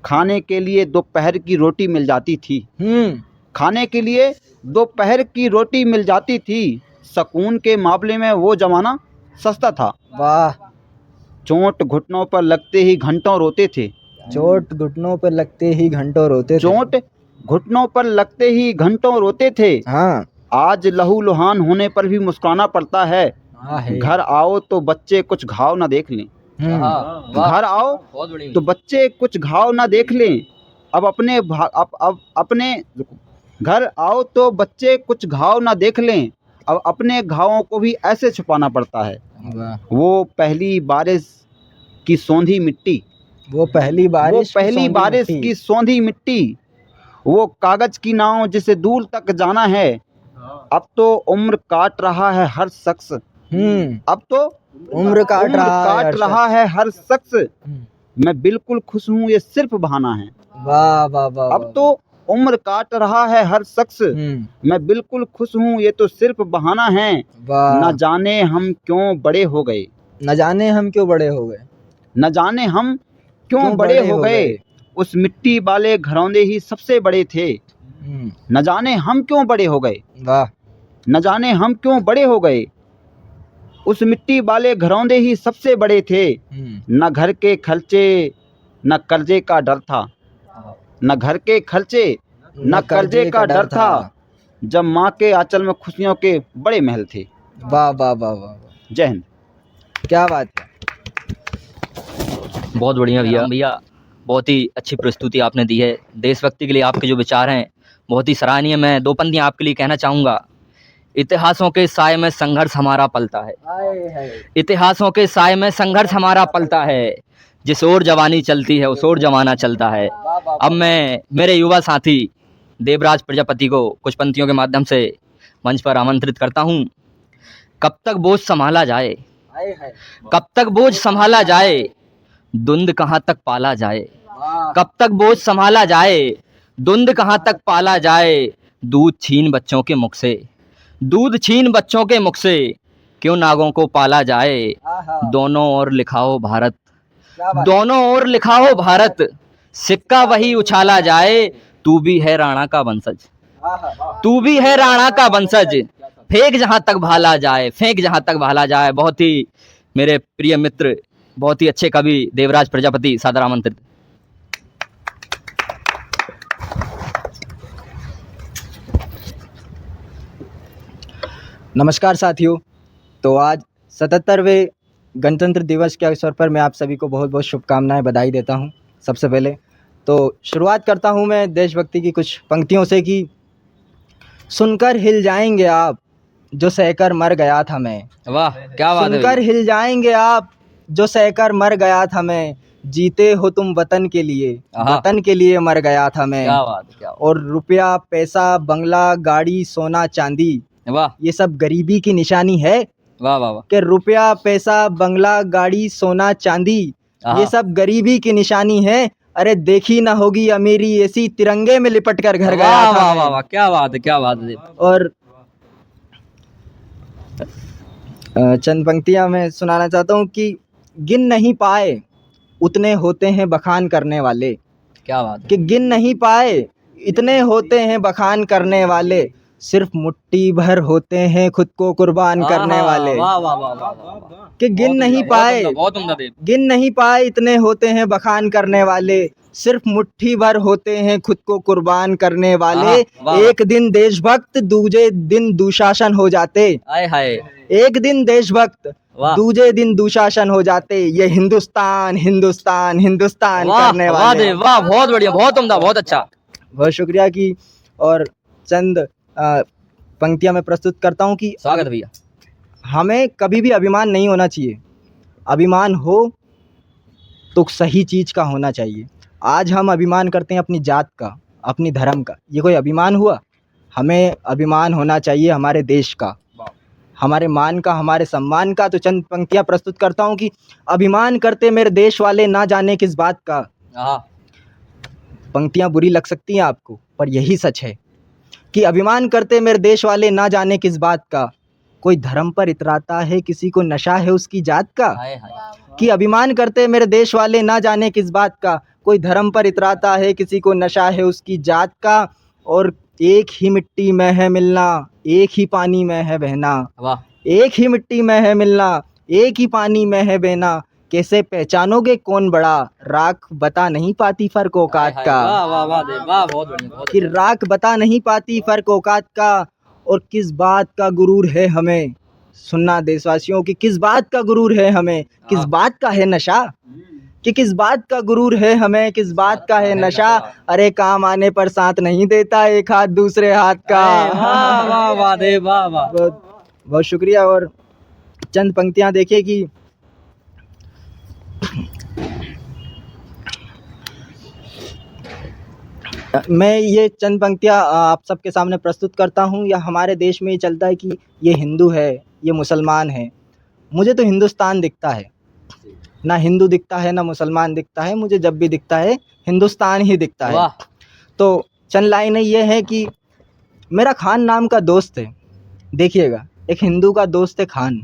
खाने के लिए दोपहर की रोटी मिल जाती थी। खाने के लिए दोपहर की रोटी मिल जाती थी। सुकून के मामले में वो जमाना सस्ता था। वाह। चोट घुटनों पर लगते ही घंटों रोते थे। चोट घुटनों पर लगते ही घंटों रोते थे। चोट घुटनों पर लगते ही घंटों रोते थे। हाँ। आज लहू लुहान होने पर भी मुस्कुराना पड़ता है। घर आओ तो बच्चे कुछ घाव ना देख लें। घर आओ तो बच्चे कुछ घाव ना देख लें। अब अपने घर आओ तो बच्चे कुछ घाव ना देख लें। अब अपने घावों को भी ऐसे छुपाना पड़ता है। वो पहली बारिश की सौंधी मिट्टी, वो पहली बारिश की सौंधी मिट्टी, वो कागज की नाव जिसे दूर तक जाना है। अब तो उम्र काट रहा है हर शख्स। अब तो उम्र काट रहा है हर शख्स। मैं बिल्कुल खुश हूँ, ये सिर्फ बहाना है। वाह वाह वाह। अब तो उम्र काट रहा है हर शख्स। मैं बिल्कुल खुश हूँ, ये तो सिर्फ बहाना है। न जाने हम क्यों बड़े हो गए। न जाने हम क्यों बड़े हो गए। न जाने हम क्यों बड़े हो गए। उस मिट्टी वाले घरौंदे ही सबसे बड़े थे। न जाने हम क्यों बड़े हो गए। वाह। न जाने हम क्यों बड़े हो गए। उस मिट्टी वाले घरौंदे ही सबसे बड़े थे। न घर के खर्चे न कर्जे का डर था। न घर के खर्चे न कर्जे का डर था। जब माँ के आंचल में खुशियों के बड़े महल थे। वाह वाह वाह वाह। जय हिंद। क्या बात है। बहुत बढ़िया भैया, बहुत ही अच्छी प्रस्तुति आपने दी है। देशभक्ति के लिए आपके जो विचार हैं बहुत ही सराहनीय। मैं दो पंक्तियां आपके लिए कहना चाहूँगा। इतिहासों के साए में संघर्ष हमारा पलता है। इतिहासों के साए में संघर्ष हमारा पलता है। जिस ओर जवानी चलती है उस ओर जमाना चलता है। अब मैं मेरे युवा साथी देवराज प्रजापति को कुछ पंक्तियों के माध्यम से मंच पर आमंत्रित करता हूँ। कब तक बोझ संभाला जाए, कब तक बोझ संभाला जाए, धुंध कहाँ तक पाला जाए। कब तक बोझ संभाला जाए, धुंध कहाँ तक पाला जाए। दूध छीन बच्चों के मुख से, दूध छीन बच्चों के मुख से, क्यों नागों को पाला जाए। दोनों ओर लिखाओ भारत, दोनों ओर लिखाओ भारत, सिक्का वही उछाला जाए। तू भी है राणा का वंशज, तू भी है राणा का वंशज, फेंक जहां तक भाला जाए, फेंक जहां तक भाला जाए। बहुत ही मेरे प्रिय मित्र, बहुत ही अच्छे कवि देवराज प्रजापति, सादर आमंत्रित। नमस्कार साथियों। तो आज 77वें गणतंत्र दिवस के अवसर पर मैं आप सभी को बहुत बहुत शुभकामनाएं, बधाई देता हूं। सबसे पहले तो शुरुआत करता हूं मैं देशभक्ति की कुछ पंक्तियों से कि सुनकर हिल जाएंगे आप जो सहकर मर गया था मैं। वाह क्या बात है। सुनकर हिल जाएंगे आप जो सहकर मर गया था मैं। जीते हो तुम वतन के लिए, आहा। वतन के लिए मर गया था मैं। क्या बात है, क्या और रुपया पैसा बंगला गाड़ी सोना चांदी, बात। वाह ये सब गरीबी की निशानी है। वाह वाह वाह। कि रुपया पैसा बंगला गाड़ी सोना चांदी, आहा। ये सब गरीबी की निशानी है। अरे देखी ना होगी अमीरी ऐसी, तिरंगे में लिपट कर घर गया वाह था वाह मैं। वाह वाह, क्या बात है, क्या बात है। और चंद पंक्तियां मैं सुनाना चाहता हूँ कि गिन नहीं पाए उतने होते हैं बखान करने वाले, क्या बात है। कि गिन नहीं पाए इतने होते हैं बखान करने वाले, सिर्फ मुट्ठी भर होते हैं खुद को कुर्बान करने आहा, वाले। वाह वाह वाह वाह वाह वाह। कि गिन नहीं पाए, बहुत उम्दा देव। गिन नहीं पाए इतने होते हैं बखान करने वाले, सिर्फ मुट्ठी भर होते हैं खुद को कुर्बान करने वाले। वाह, वाह। एक दिन देशभक्त दूजे दिन दुशासन हो जाते, आए हाय। एक दिन देशभक्त वाह। दूजे दिन दुशासन हो जाते, ये हिंदुस्तान हिंदुस्तान हिंदुस्तान वाह करने वाह वाले। देव, वाह, बहुत बढ़िया, बहुत उम्दा, बहुत अच्छा। बहुत शुक्रिया की। और चंद पंक्तियां मैं प्रस्तुत करता हूं कि स्वागत है भैया। हमें कभी भी अभिमान नहीं होना चाहिए। अभिमान हो तो सही चीज का होना चाहिए। आज हम अभिमान करते हैं अपनी जात का, अपनी धर्म का, ये कोई अभिमान हुआ? हमें अभिमान होना चाहिए हमारे देश का, हमारे मान का, हमारे सम्मान का। तो चंद पंक्तियां प्रस्तुत करता हूं कि अभिमान करते मेरे देश वाले ना जाने किस बात का। आहा। पंक्तियां बुरी लग सकती हैं आपको, पर यही सच है कि अभिमान करते मेरे देश वाले ना जाने किस बात का, कोई धर्म पर इतराता है किसी को नशा है उसकी जात का। हाय हाय। कि अभिमान करते मेरे देश वाले ना जाने किस बात का, कोई धर्म पर इतराता है किसी को नशा है उसकी जात का। और एक ही मिट्टी में है मिलना, एक ही पानी में है बहना, वाह। एक ही मिट्टी में है मिलना, एक ही पानी में है बहना, कैसे पहचानोगे कौन बड़ा, राख बता नहीं पाती फर्क औकात हाय, का। वाह वाह वाह देव, वाह, बहुत बढ़िया, बहुत कि राख बता नहीं पाती फर्क औकात का, और किस बात का गुरूर है हमें। सुनना देशवासियों की किस बात का गुरूर है हमें, किस बात का है नशा, कि किस बात का गुरूर है हमें, किस बात का है नशा। अरे काम आने पर साथ नहीं देता एक हाथ दूसरे हाथ का। वाह वाह वाह देव, वाह वाह। बहुत बहुत शुक्रिया। और चंद पंक्तियां देखिए कि मैं ये चंद पंक्तियां आप सबके सामने प्रस्तुत करता हूं। या हमारे देश में ये चलता है कि ये हिंदू है, ये मुसलमान है। मुझे तो हिंदुस्तान दिखता है, ना हिंदू दिखता है ना मुसलमान दिखता है। मुझे जब भी दिखता है हिंदुस्तान ही दिखता है। वाह। तो चंद लाइनें ये है कि मेरा खान नाम का दोस्त है, देखिएगा एक हिंदू का दोस्त है खान,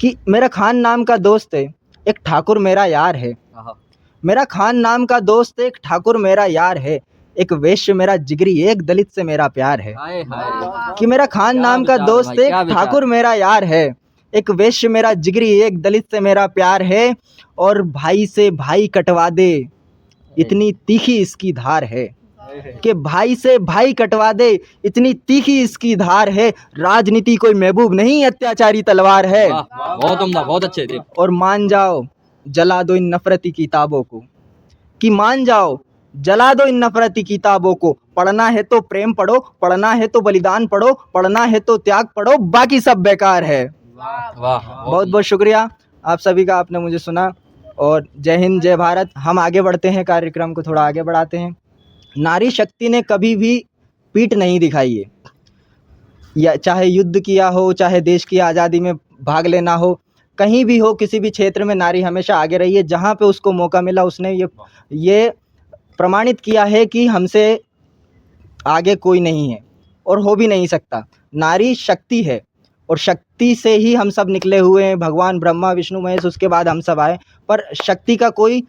कि मेरा खान नाम का दोस्त है, एक ठाकुर मेरा यार है। आहा। मेरा खान नाम का दोस्त एक ठाकुर मेरा यार है, एक वैश्य मेरा जिगरी, एक दलित से मेरा प्यार है। हाय हाय। कि मेरा खान क्या नाम का विचार दोस्त भाई, क्या एक विचार। ठाकुर मेरा यार है, एक वैश्य मेरा जिगरी, एक दलित से मेरा प्यार है, और भाई से भाई कटवा दे इतनी तीखी इसकी धार है। कि भाई से भाई कटवा दे इतनी तीखी इसकी धार है, राजनीति कोई महबूब नहीं अत्याचारी तलवार है। वाह, बहुत उम्दा, बहुत अच्छे देव। और मान जाओ जला दो इन नफरती किताबों को, कि मान जाओ जला दो इन नफरती किताबों को, पढ़ना है तो प्रेम पढ़ो, पढ़ना है तो बलिदान पढ़ो, पढ़ना है तो त्याग पढ़ो, बाकी सब बेकार है। वाह। बहुत बहुत शुक्रिया आप सभी का, आपने मुझे सुना। और जय हिंद जय भारत। हम आगे बढ़ते हैं, कार्यक्रम को थोड़ा आगे बढ़ाते हैं। नारी शक्ति ने कभी भी पीठ नहीं दिखाई है, या चाहे युद्ध किया हो, चाहे देश की आज़ादी में भाग लेना हो, कहीं भी हो, किसी भी क्षेत्र में नारी हमेशा आगे रही है। जहाँ पे उसको मौका मिला उसने ये प्रमाणित किया है कि हमसे आगे कोई नहीं है और हो भी नहीं सकता। नारी शक्ति है और शक्ति से ही हम सब निकले हुए हैं। भगवान ब्रह्मा विष्णु महेश, उसके बाद हम सब आए, पर शक्ति का कोई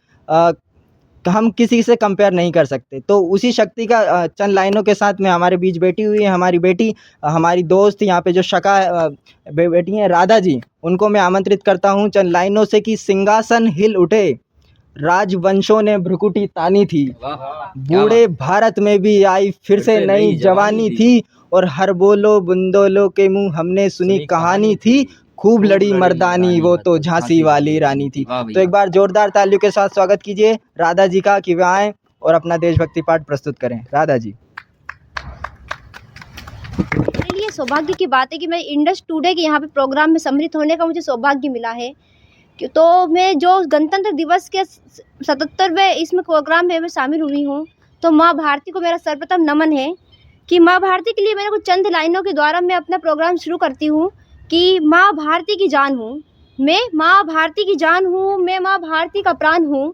हम किसी से कंपेयर नहीं कर सकते। तो उसी शक्ति का चंद लाइनों के साथ में हमारे बीच बैठी हुई है हमारी बेटी, हमारी दोस्त, यहाँ पे जो शका बेटी हैं राधा जी, उनको मैं आमंत्रित करता हूँ चंद लाइनों से कि सिंहासन हिल उठे, राजवंशों ने भ्रुकुटी तानी थी, बूढ़े भारत में भी आई फिर से नई जवानी थी, और हर बोलो बुंदोलो के मुंह हमने सुनी कहानी थी, खूब लड़ी मर्दानी वो तो झांसी वाली रानी थी। तो एक बार जोरदार तालियों के साथ स्वागत कीजिए राधा जी का, कि वे आएं और अपना देशभक्ति पाठ प्रस्तुत करें। राधा जी। मेरे लिए सौभाग्य की बात है कि मैं इंडस टुडे के यहाँ पे प्रोग्राम में सम्मिलित होने का मुझे सौभाग्य मिला है। तो मैं जो गणतंत्र दिवस के 77वें इसमें प्रोग्राम में मैं शामिल हुई हूँ, तो माँ भारती को मेरा सर्वप्रथम नमन है कि माँ भारती के लिए मैंने कुछ चंद लाइनों के द्वारा मैं अपना प्रोग्राम शुरू करती हूँ कि माँ भारती की जान हूँ मैं, माँ भारती की जान हूँ मैं, माँ भारती का प्राण हूँ,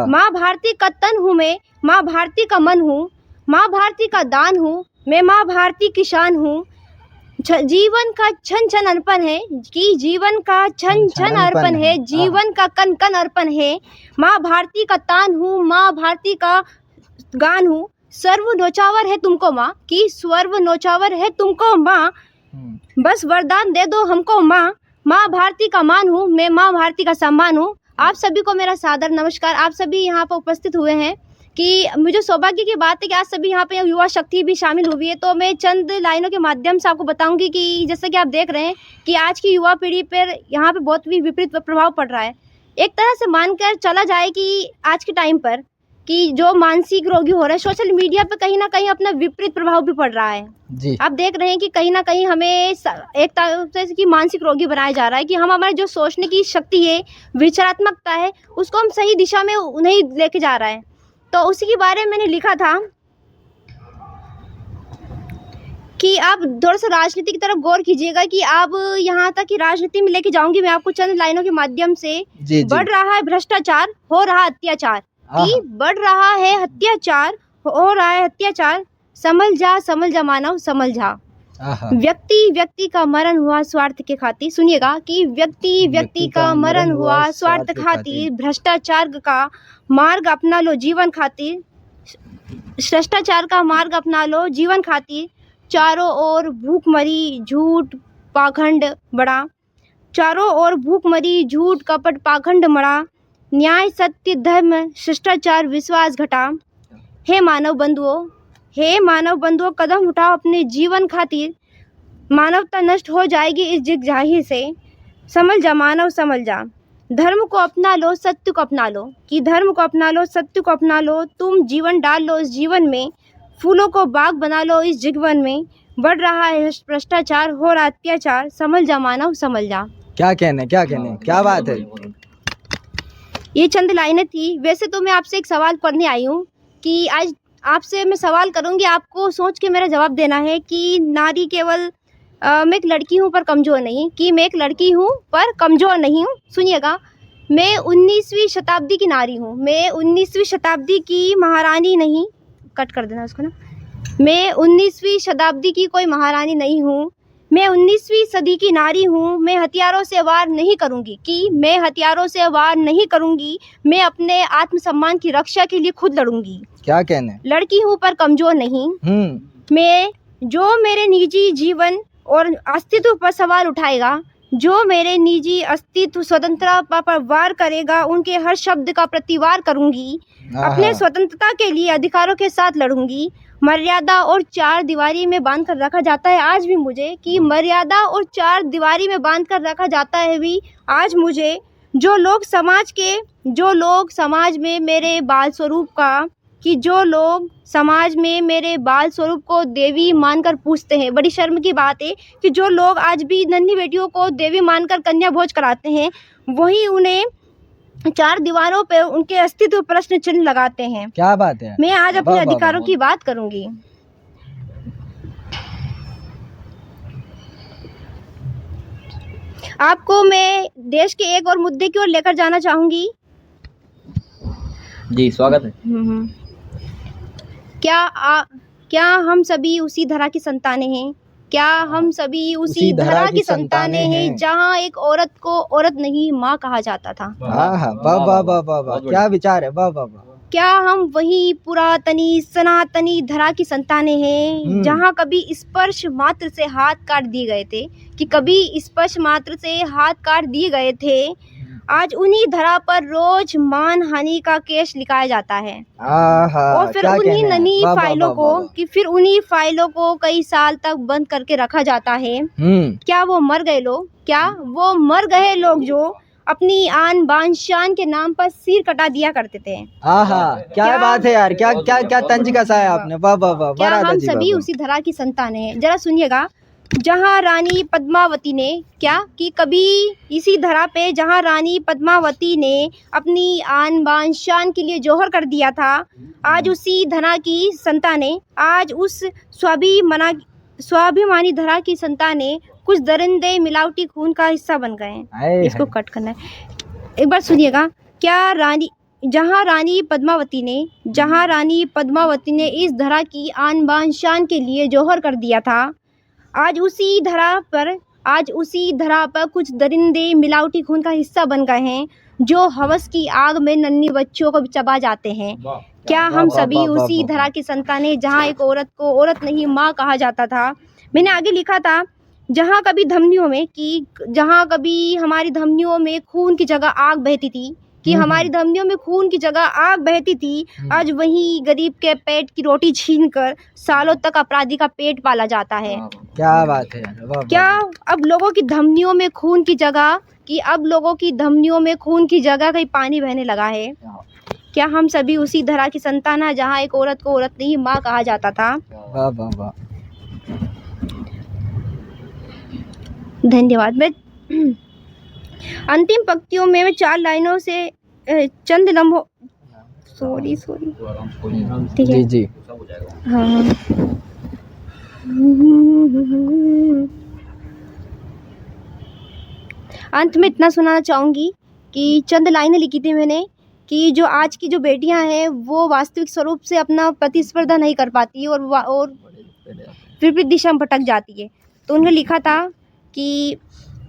माँ भारती का तन हूँ मैं, माँ भारती का मन हूँ, माँ भारती का दान हूँ मैं, माँ भारती की शान हूँ। जीवन का छन छन अर्पण है कि जीवन का छन छन अर्पण है, जीवन का कन कन अर्पण है। माँ भारती का तान हूँ, माँ भारती का गान हूँ। सर्व नौचावर है तुमको माँ कि सर्व नौचावर है तुमको माँ, बस वरदान दे दो हमको माँ। माँ भारती का मान हूँ मैं, माँ भारती का सम्मान हूँ। आप सभी को मेरा सादर नमस्कार। आप सभी यहाँ पर उपस्थित हुए हैं कि मुझे सौभाग्य की बात है कि आज सभी यहाँ पे युवा शक्ति भी शामिल हुई है। तो मैं चंद लाइनों के माध्यम से आपको बताऊंगी कि जैसे कि आप देख रहे हैं कि आज की युवा पीढ़ी पर यहाँ पे बहुत भी विपरीत प्रभाव पड़ रहा है। एक तरह से मानकर चला जाए कि आज के टाइम पर कि जो मानसिक रोगी हो रहे हैं, सोशल मीडिया पे कहीं ना कहीं अपना विपरीत प्रभाव भी पड़ रहा है जी। आप देख रहे हैं कि कहीं ना कहीं हमें एक तरह से कि मानसिक रोगी बनाया जा रहा है कि हम हमारे जो सोचने की शक्ति है, विचारात्मकता है, उसको हम सही दिशा में नहीं लेके जा रहा है। तो उसी के बारे में मैंने लिखा था कि आप थोड़ा सा राजनीति की तरफ गौर कीजिएगा कि आप यहाँ तक कि राजनीति में लेके जाऊंगी मैं आपको चंद लाइनों के माध्यम से। बढ़ रहा है भ्रष्टाचार, हो रहा अत्याचार, कि बढ़ रहा है अत्याचार, हो रहा है अत्याचार, समझ जा मानव समझ जा। व्यक्ति व्यक्ति का मरण हुआ स्वार्थ के खातिर, सुनिएगा कि व्यक्ति व्यक्ति का मरण हुआ स्वार्थ खातिर, भ्रष्टाचार का मार्ग अपना लो जीवन खातिर, भ्रष्टाचार का मार्ग अपना लो जीवन खातिर। चारों ओर भूखमरी झूठ पाखंड बड़ा, चारों ओर भूखमरी झूठ कपट पाखंड मरा, न्याय सत्य धर्म शिष्टाचार विश्वास घटा। हे मानव बंधुओं, हे मानव बंधुओं, कदम उठाओ अपने जीवन खातिर, मानवता नष्ट हो जाएगी इस जिगजाही से। समझ जा मानव समझ जा, धर्म को अपना लो सत्य को अपना लो, कि धर्म को अपना लो सत्य को अपना लो। तुम जीवन डाल लो इस जीवन में, फूलों को बाग बना लो इस जीवन में। बढ़ रहा है भ्रष्टाचार, हो रहा अत्याचार, समझ जा मानव समझ जा। क्या कहने क्या बात है। ये चंद लाइनें थी। वैसे तो मैं आपसे एक सवाल करने आई हूँ कि आज आपसे मैं सवाल करूँगी, आपको सोच के मेरा जवाब देना है कि नारी केवल मैं एक लड़की हूँ पर कमज़ोर नहीं, कि मैं एक लड़की हूँ पर कमज़ोर नहीं हूँ। सुनिएगा, मैं 19वीं शताब्दी की नारी हूँ, मैं 19वीं शताब्दी की महारानी नहीं, कट कर देना उसको ना, मैं 19वीं शताब्दी की कोई महारानी नहीं हूँ, मैं 19वीं सदी की नारी हूँ। मैं हथियारों से वार नहीं करूँगी, कि मैं हथियारों से वार नहीं करूँगी, मैं अपने आत्मसम्मान की रक्षा के लिए खुद लड़ूंगी। क्या कहने, लड़की हूँ पर कमज़ोर नहीं। मैं जो मेरे निजी जीवन और अस्तित्व पर सवाल उठाएगा, जो मेरे निजी अस्तित्व स्वतंत्रता पर वार करेगा, उनके हर शब्द का प्रतिवार करूंगी। अपने स्वतंत्रता के लिए अधिकारों के साथ लड़ूंगी। मर्यादा और चार दीवारी में बांध कर रखा जाता है आज भी मुझे, कि मर्यादा और चार दीवारी में बांध कर रखा जाता है भी आज मुझे। जो लोग समाज में मेरे बाल स्वरूप का, कि जो लोग समाज में मेरे बाल स्वरूप को देवी मानकर पूछते हैं, बड़ी शर्म की बात है कि जो लोग आज भी नन्ही बेटियों को देवी मानकर कन्या भोज कराते हैं, वही उन्हें चार दीवारों पे उनके अस्तित्व प्रश्न चिन्ह लगाते हैं। क्या बात है। मैं आज अपने अधिकारों की बात करूंगी। आपको मैं देश के एक और मुद्दे की ओर लेकर जाना चाहूंगी। जी स्वागत है। क्या हम सभी उसी धरा की संतानें हैं? क्या हम सभी उसी धरा की संतानें हैं जहाँ एक औरत को औरत नहीं माँ कहा जाता था? वाह, क्या विचार है, वाह। क्या हम वही पुरातनी सनातनी धरा की संतानें हैं जहाँ कभी स्पर्श मात्र से हाथ काट दिए गए थे, कि कभी स्पर्श मात्र से हाथ काट दिए गए थे? आज उन्हीं धरा पर रोज मान हानि का केस लिखाया जाता है, और फिर उन्हीं नन्ही फाइलों को, कि फिर उन्हीं फाइलों को कई साल तक बंद करके रखा जाता है। क्या वो मर गए लोग? क्या वो मर गए लोग जो अपनी आन बान शान के नाम पर सिर कटा दिया करते थे? क्या बात है यार, क्या तंज कसा है आपने, वाह। क्या हम सभी उसी धरा की संतानें हैं? जरा सुनिएगा, जहाँ रानी पद्मावती ने क्या कि कभी इसी धरा पे जहाँ रानी पद्मावती ने अपनी आन बान शान के लिए जौहर कर दिया था, आज उसी धरा की संतानें, आज उस स्वाभिमानी धरा की संतानें कुछ दरिंदे मिलावटी खून का हिस्सा बन गए हैं। हाय इसको हाय। कट करना है, एक बार सुनिएगा। जहाँ रानी पद्मावती ने इस धरा की आन बान शान के लिए जौहर कर दिया था, आज उसी धरा पर कुछ दरिंदे मिलावटी खून का हिस्सा बन गए हैं, जो हवस की आग में नन्ही बच्चों को चबा जाते हैं। क्या हम वाह, सभी वाह, वाह, उसी वाह, धरा की संतानें, जहाँ एक औरत को औरत नहीं माँ कहा जाता था। मैंने आगे लिखा था, जहाँ कभी हमारी धमनियों में खून की जगह आग बहती थी, हमारी धमनियों में खून की जगह आग बहती थी, आज वही गरीब के पेट की रोटी छीनकर सालों तक अपराधी का पेट पाला जाता है। क्या बात है यार, वाह, वाह, क्या अब लोगों की धमनियों में खून की जगह कहीं पानी बहने लगा है? क्या हम सभी उसी धरा की संतान हैं, जहाँ एक औरत को औरत नहीं माँ कहा जाता था? वाह वाह वाह। धन्यवाद। मैं अंतिम पंक्तियों में मैं 4 लाइनों से चंद लम्हों सॉरी ठीक है। जी जी। हाँ। अंत में इतना सुनाना चाहूँगी कि चंद लाइनें लिखी थी मैंने कि जो आज की जो बेटियां हैं वो वास्तविक स्वरूप से अपना प्रतिस्पर्धा नहीं कर पाती और विपरीत दिशा में भटक जाती है। तो उन्होंने लिखा था कि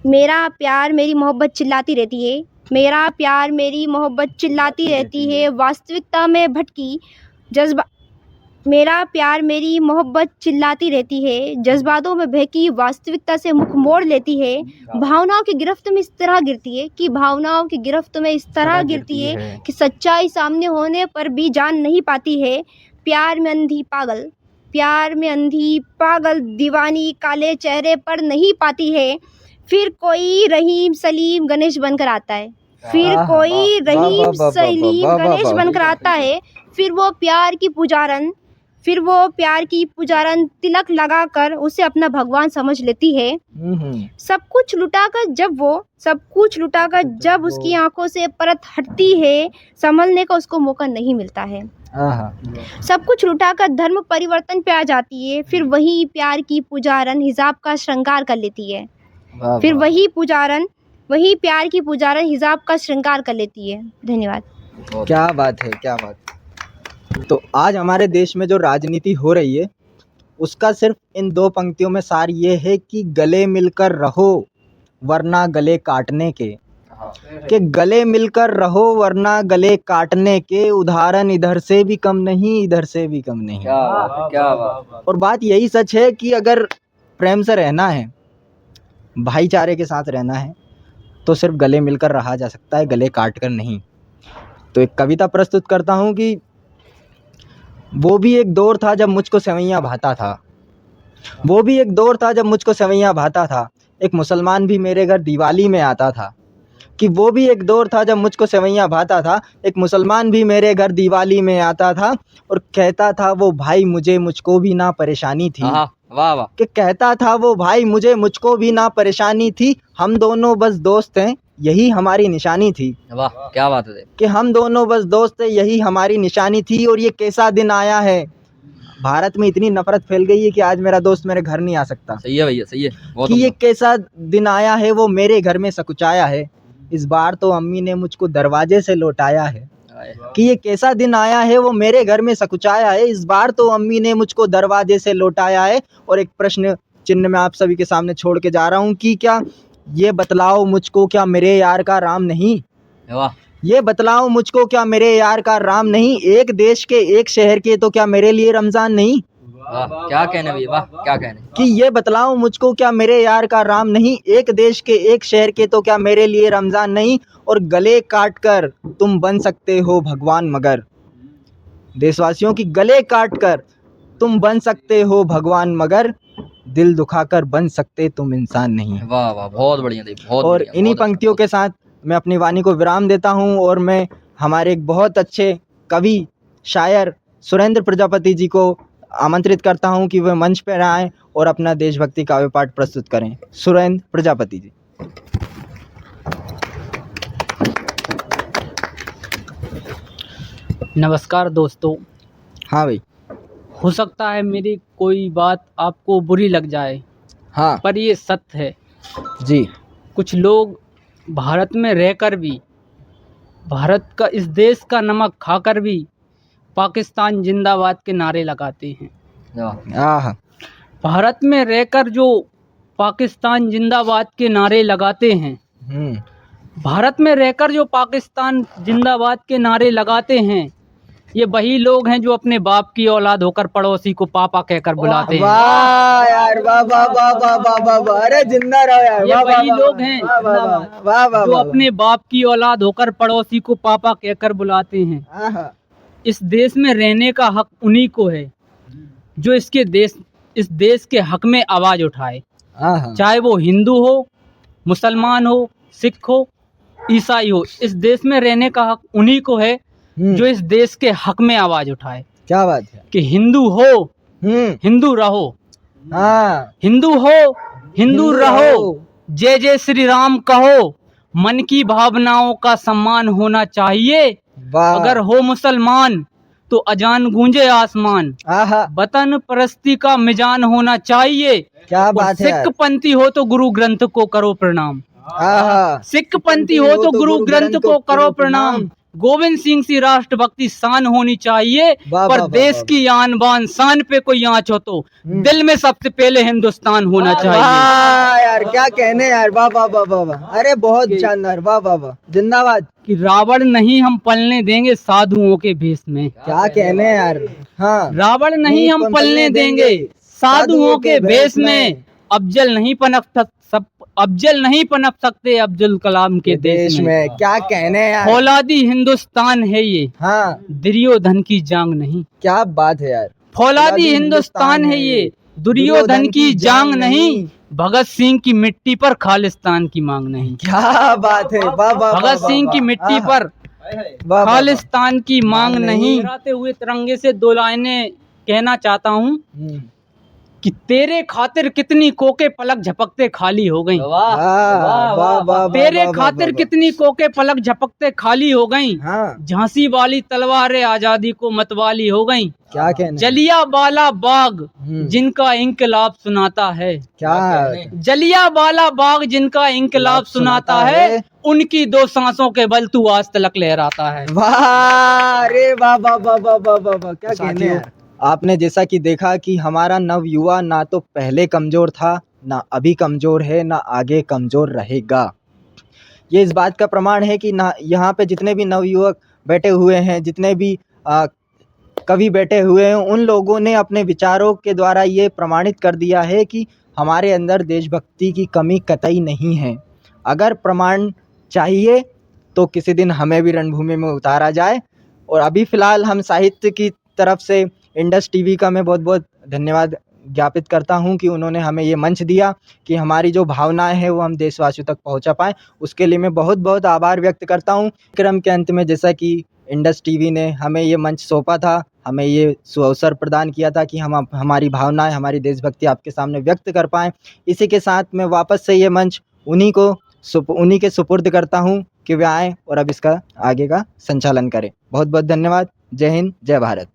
मेरा प्यार मेरी मोहब्बत चिल्लाती रहती है, मेरा प्यार मेरी मोहब्बत चिल्लाती रहती है, वास्तविकता में भटकी मेरा प्यार मेरी मोहब्बत चिल्लाती रहती है, जज्बातों में बहकी वास्तविकता से मुख मोड़ लेती है, भावनाओं की गिरफ्त में इस तरह गिरती है कि सच्चाई सामने होने पर भी जान नहीं पाती है। प्यार में अंधी पागल दीवानी काले चेहरे पर नहीं पाती है, फिर कोई रहीम सलीम गणेश बनकर आता है, फिर वो प्यार की पुजारन तिलक लगाकर उसे अपना भगवान समझ लेती है। सब कुछ लुटाकर जब उसकी आंखों से परत हटती है, संभलने का उसको मौका नहीं मिलता है। सब कुछ लुटाकर धर्म परिवर्तन पे आ जाती है, फिर वही प्यार की पुजारन हिजाब का श्रृंगार कर लेती है। धन्यवाद। क्या बात है, क्या बात। तो आज हमारे देश में जो राजनीति हो रही है उसका सिर्फ इन 2 पंक्तियों में सार ये है कि गले मिलकर रहो वरना गले काटने के, गले मिलकर रहो वरना गले काटने के, उदाहरण इधर से भी कम नहीं इधर से भी कम नहीं। क्या बात। और बात यही सच है कि अगर प्रेम से रहना है, भाईचारे के साथ रहना है, तो सिर्फ गले मिलकर रहा जा सकता है, गले काट कर नहीं। तो एक कविता प्रस्तुत करता हूँ कि वो भी एक दौर था जब मुझको सेवैयाँ भाता था, एक मुसलमान भी मेरे घर दिवाली में आता था। कि वो भी एक दौर था जब मुझको सेवैयाँ भाता था, एक मुसलमान भी मेरे घर दिवाली में आता था, और कहता था वो भाई मुझको भी ना परेशानी थी। वाह वाह। कि कहता था वो भाई मुझको भी ना परेशानी थी, हम दोनों बस दोस्त हैं यही हमारी निशानी थी। वाह क्या बात है। कि हम दोनों बस दोस्त हैं यही हमारी निशानी थी। और ये कैसा दिन आया है, भारत में इतनी नफरत फैल गई है कि आज मेरा दोस्त मेरे घर नहीं आ सकता। सही है भैया, सही है। कि ये कैसा दिन आया है, वो मेरे घर में सकुचाया है, इस बार तो अम्मी ने मुझको दरवाजे से लौटाया है। कि ये कैसा दिन आया है, वो मेरे घर में सकुचाया है, इस बार तो अम्मी ने मुझको दरवाजे से लौटाया है। और एक प्रश्न चिन्ह मैं आप सभी के सामने छोड़ के जा रहा हूँ कि क्या ये बतलाओ मुझको क्या मेरे यार का राम नहीं। वाह। ये बतलाओ मुझको क्या मेरे यार का राम नहीं, एक देश के एक शहर के तो क्या मेरे लिए रमजान नहीं। वाह क्या कहने भैया, वाह क्या कहने। कि ये बतलाओ मुझको क्या मेरे यार का राम नहीं, एक देश के एक शहर के तो क्या मेरे लिए रमजान नहीं। और गले काट कर तुम बन सकते हो भगवान मगर, देशवासियों की गले काट कर तुम बन सकते हो भगवान मगर, दिल दुखाकर बन सकते तुम इंसान नहीं। वाह वाह, बहुत बढ़िया दी, बहुत। और इन्हीं पंक्तियों के साथ मैं अपनी वाणी को विराम देता हूँ, और मैं हमारे एक बहुत अच्छे कवि शायर सुरेंद्र प्रजापति जी को आमंत्रित करता हूँ कि वह मंच पर आएँ और अपना देशभक्ति काव्य पाठ प्रस्तुत करें। सुरेंद्र प्रजापति जी। नमस्कार दोस्तों। हाँ भाई। हो सकता है मेरी कोई बात आपको बुरी लग जाए, हाँ पर ये सत्य है। जी। कुछ लोग भारत में रहकर भी, भारत का, इस देश का नमक खाकर भी पाकिस्तान जिंदाबाद के नारे लगाते हैं। आह। भारत में रहकर जो पाकिस्तान जिंदाबाद के नारे लगाते हैं, भारत में रहकर जो पाकिस्तान जिंदाबाद के नारे लगाते हैं, ये वही लोग हैं जो अपने बाप की औलाद होकर पड़ोसी को पापा कहकर बुलाते हैं। वाह यार, वाह वाह वाह वाह वाह वाह वाह, अरे जिंदा रहो यार। ये वाह, वही वाह, लोग हैं वाह वाह वाह वाह वाह, जो वाह, अपने बाप की औलाद होकर पड़ोसी को पापा कहकर बुलाते हैं। आहा, इस देश में रहने का हक उन्हीं को है जो इस देश के हक में आवाज उठाए, आहा। चाहे वो हिंदू हो, मुसलमान हो, सिख हो, ईसाई हो। इस देश में रहने का हक उन्हीं को है जो इस देश के हक में आवाज उठाए। क्या बात है। कि हिंदू हो, हिंदू रहो, हाँ, हिंदू हो, हिंदू रहो, जय जय श्री राम कहो, मन की भावनाओं का सम्मान होना चाहिए। वाह। अगर हो मुसलमान तो अजान गूंजे आसमान, आहा, वतन परस्ती का मिजान होना चाहिए। क्या और बात है यार। सिख पंथी हो तो गुरु ग्रंथ को करो प्रणाम, आहा, सिख पंथी हो तो गुरु ग्रंथ को करो प्रणाम। गोविंद सिंह सी राष्ट्रभक्ति शान होनी चाहिए, वाह, पर वाह, देश वाह, की आन बान शान पे कोई आँच हो तो दिल में सबसे पहले हिंदुस्तान होना चाहिए। वाह यार, क्या कहने यार। वाह वाह वाह वाह वाह, अरे बहुत शानदार। वाह वाह वाह, जिंदाबाद। कि रावण नहीं हम पलने देंगे साधुओं के भेष में, क्या कहने यार। हाँ, रावण नहीं हम पलने देंगे साधुओं के भेष में, अफजल नहीं पनप सकते अब्दुल कलाम के देश में। क्या कहने यार। फौलादी हिंदुस्तान है ये, हाँ, दुर्योधन की जांग नहीं। क्या बात है यार। फौलादी हिंदुस्तान है ये, दुर्योधन की जांग नहीं। भगत सिंह की मिट्टी पर खालिस्तान की मांग नहीं। क्या बात है। वाह वाह। भगत सिंह की मिट्टी पर खालिस्तान की मांग नहीं। लहराते हुए तिरंगे से दो लाइनें कहना चाहता हूँ कि तेरे खातिर कितनी कोके पलक झपकते खाली हो गईं। तेरे खातिर कितनी कोके पलक झपकते खाली हो गईं। हाँ, झांसी वाली तलवारें आजादी को मतवाली हो गईं। क्या कहने। जलियांवाला बाग जिनका इंकलाब सुनाता है, क्या। जलियांवाला बाग जिनका इंकलाब सुनाता है, उनकी दो सांसों के बल तू आज तलक लहराता है। वाह रे वाह वाह वाह वाह वाह वाह वाह, क्या कहने यार। आपने जैसा कि देखा कि हमारा नवयुवा ना तो पहले कमज़ोर था, ना अभी कमज़ोर है, ना आगे कमज़ोर रहेगा। ये इस बात का प्रमाण है कि ना यहाँ पे जितने भी नवयुवक बैठे हुए हैं, जितने भी कवि बैठे हुए हैं, उन लोगों ने अपने विचारों के द्वारा ये प्रमाणित कर दिया है कि हमारे अंदर देशभक्ति की कमी कतई नहीं है। अगर प्रमाण चाहिए तो किसी दिन हमें भी रणभूमि में उतारा जाए। और अभी फ़िलहाल हम साहित्य की तरफ से इंडस टीवी का मैं बहुत बहुत धन्यवाद ज्ञापित करता हूं कि उन्होंने हमें ये मंच दिया कि हमारी जो भावनाएं हैं वो हम देशवासियों तक पहुंचा पाएँ। उसके लिए मैं बहुत बहुत आभार व्यक्त करता हूं। क्रम के अंत में जैसा कि इंडस टीवी ने हमें ये मंच सौंपा था, हमें ये सुअवसर प्रदान किया था कि हम हमारी भावनाएं, हमारी देशभक्ति आपके सामने व्यक्त कर पाएँ। इसी के साथ मैं वापस से ये मंच उन्हीं के सुपुर्द करता हूँ कि वे आएँ और अब इसका आगे का संचालन करें। बहुत बहुत धन्यवाद। जय हिंद, जय भारत।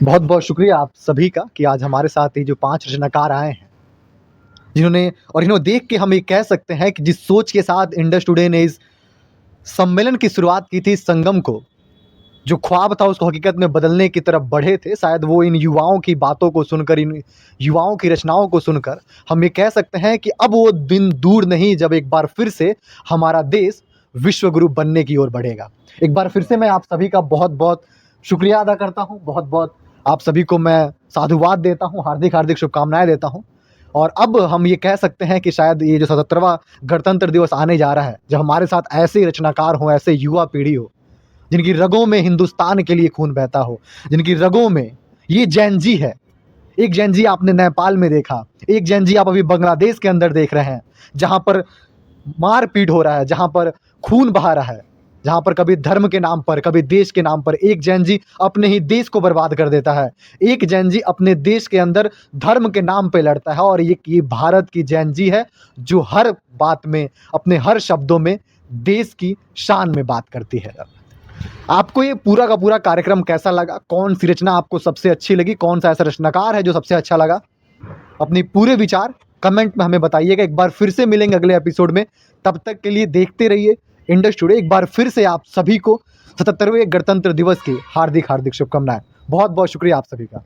बहुत बहुत शुक्रिया आप सभी का कि आज हमारे साथ ये जो 5 रचनाकार आए हैं, इन्होंने देख के हम ये कह सकते हैं कि जिस सोच के साथ इंडस टुडे ने इस सम्मेलन की शुरुआत की थी, संगम को, जो ख्वाब था उसको हकीकत में बदलने की तरफ बढ़े थे, शायद वो इन युवाओं की बातों को सुनकर, इन युवाओं की रचनाओं को सुनकर हम ये कह सकते हैं कि अब वो दिन दूर नहीं जब एक बार फिर से हमारा देश विश्वगुरु बनने की ओर बढ़ेगा। एक बार फिर से मैं आप सभी का बहुत बहुत शुक्रिया अदा करता हूँ। बहुत बहुत आप सभी को मैं साधुवाद देता हूँ, हार्दिक हार्दिक शुभकामनाएं देता हूँ। और अब हम ये कह सकते हैं कि शायद ये जो 77वां गणतंत्र दिवस आने जा रहा है, जब हमारे साथ ऐसे रचनाकार हों, ऐसे युवा पीढ़ी हो जिनकी रगों में हिंदुस्तान के लिए खून बहता हो, जिनकी रगों में ये जैन जी है। एक जैन जी आपने नेपाल में देखा, एक जैन जी आप अभी बांग्लादेश के अंदर देख रहे हैं, जहाँ पर मारपीट हो रहा है, जहाँ पर खून बहा रहा है। जहां पर कभी धर्म के नाम पर, कभी देश के नाम पर एक जैन जी अपने ही देश को बर्बाद कर देता है। एक जैन जी अपने देश के अंदर धर्म के नाम पे लड़ता है, और ये भारत की जैन जी है जो हर बात में, अपने हर शब्दों में देश की शान में बात करती है। आपको ये पूरा का पूरा कार्यक्रम कैसा लगा? कौन सी रचना आपको सबसे अच्छी लगी? कौन सा ऐसा रचनाकार है जो सबसे अच्छा लगा? अपनी पूरे विचार कमेंट में हमें बताइएगा। एक बार फिर से मिलेंगे अगले एपिसोड में, तब तक के लिए देखते रहिए इंडस टुडे। एक बार फिर से आप सभी को 77वें गणतंत्र दिवस की हार्दिक हार्दिक शुभकामनाएं। बहुत बहुत शुक्रिया आप सभी का।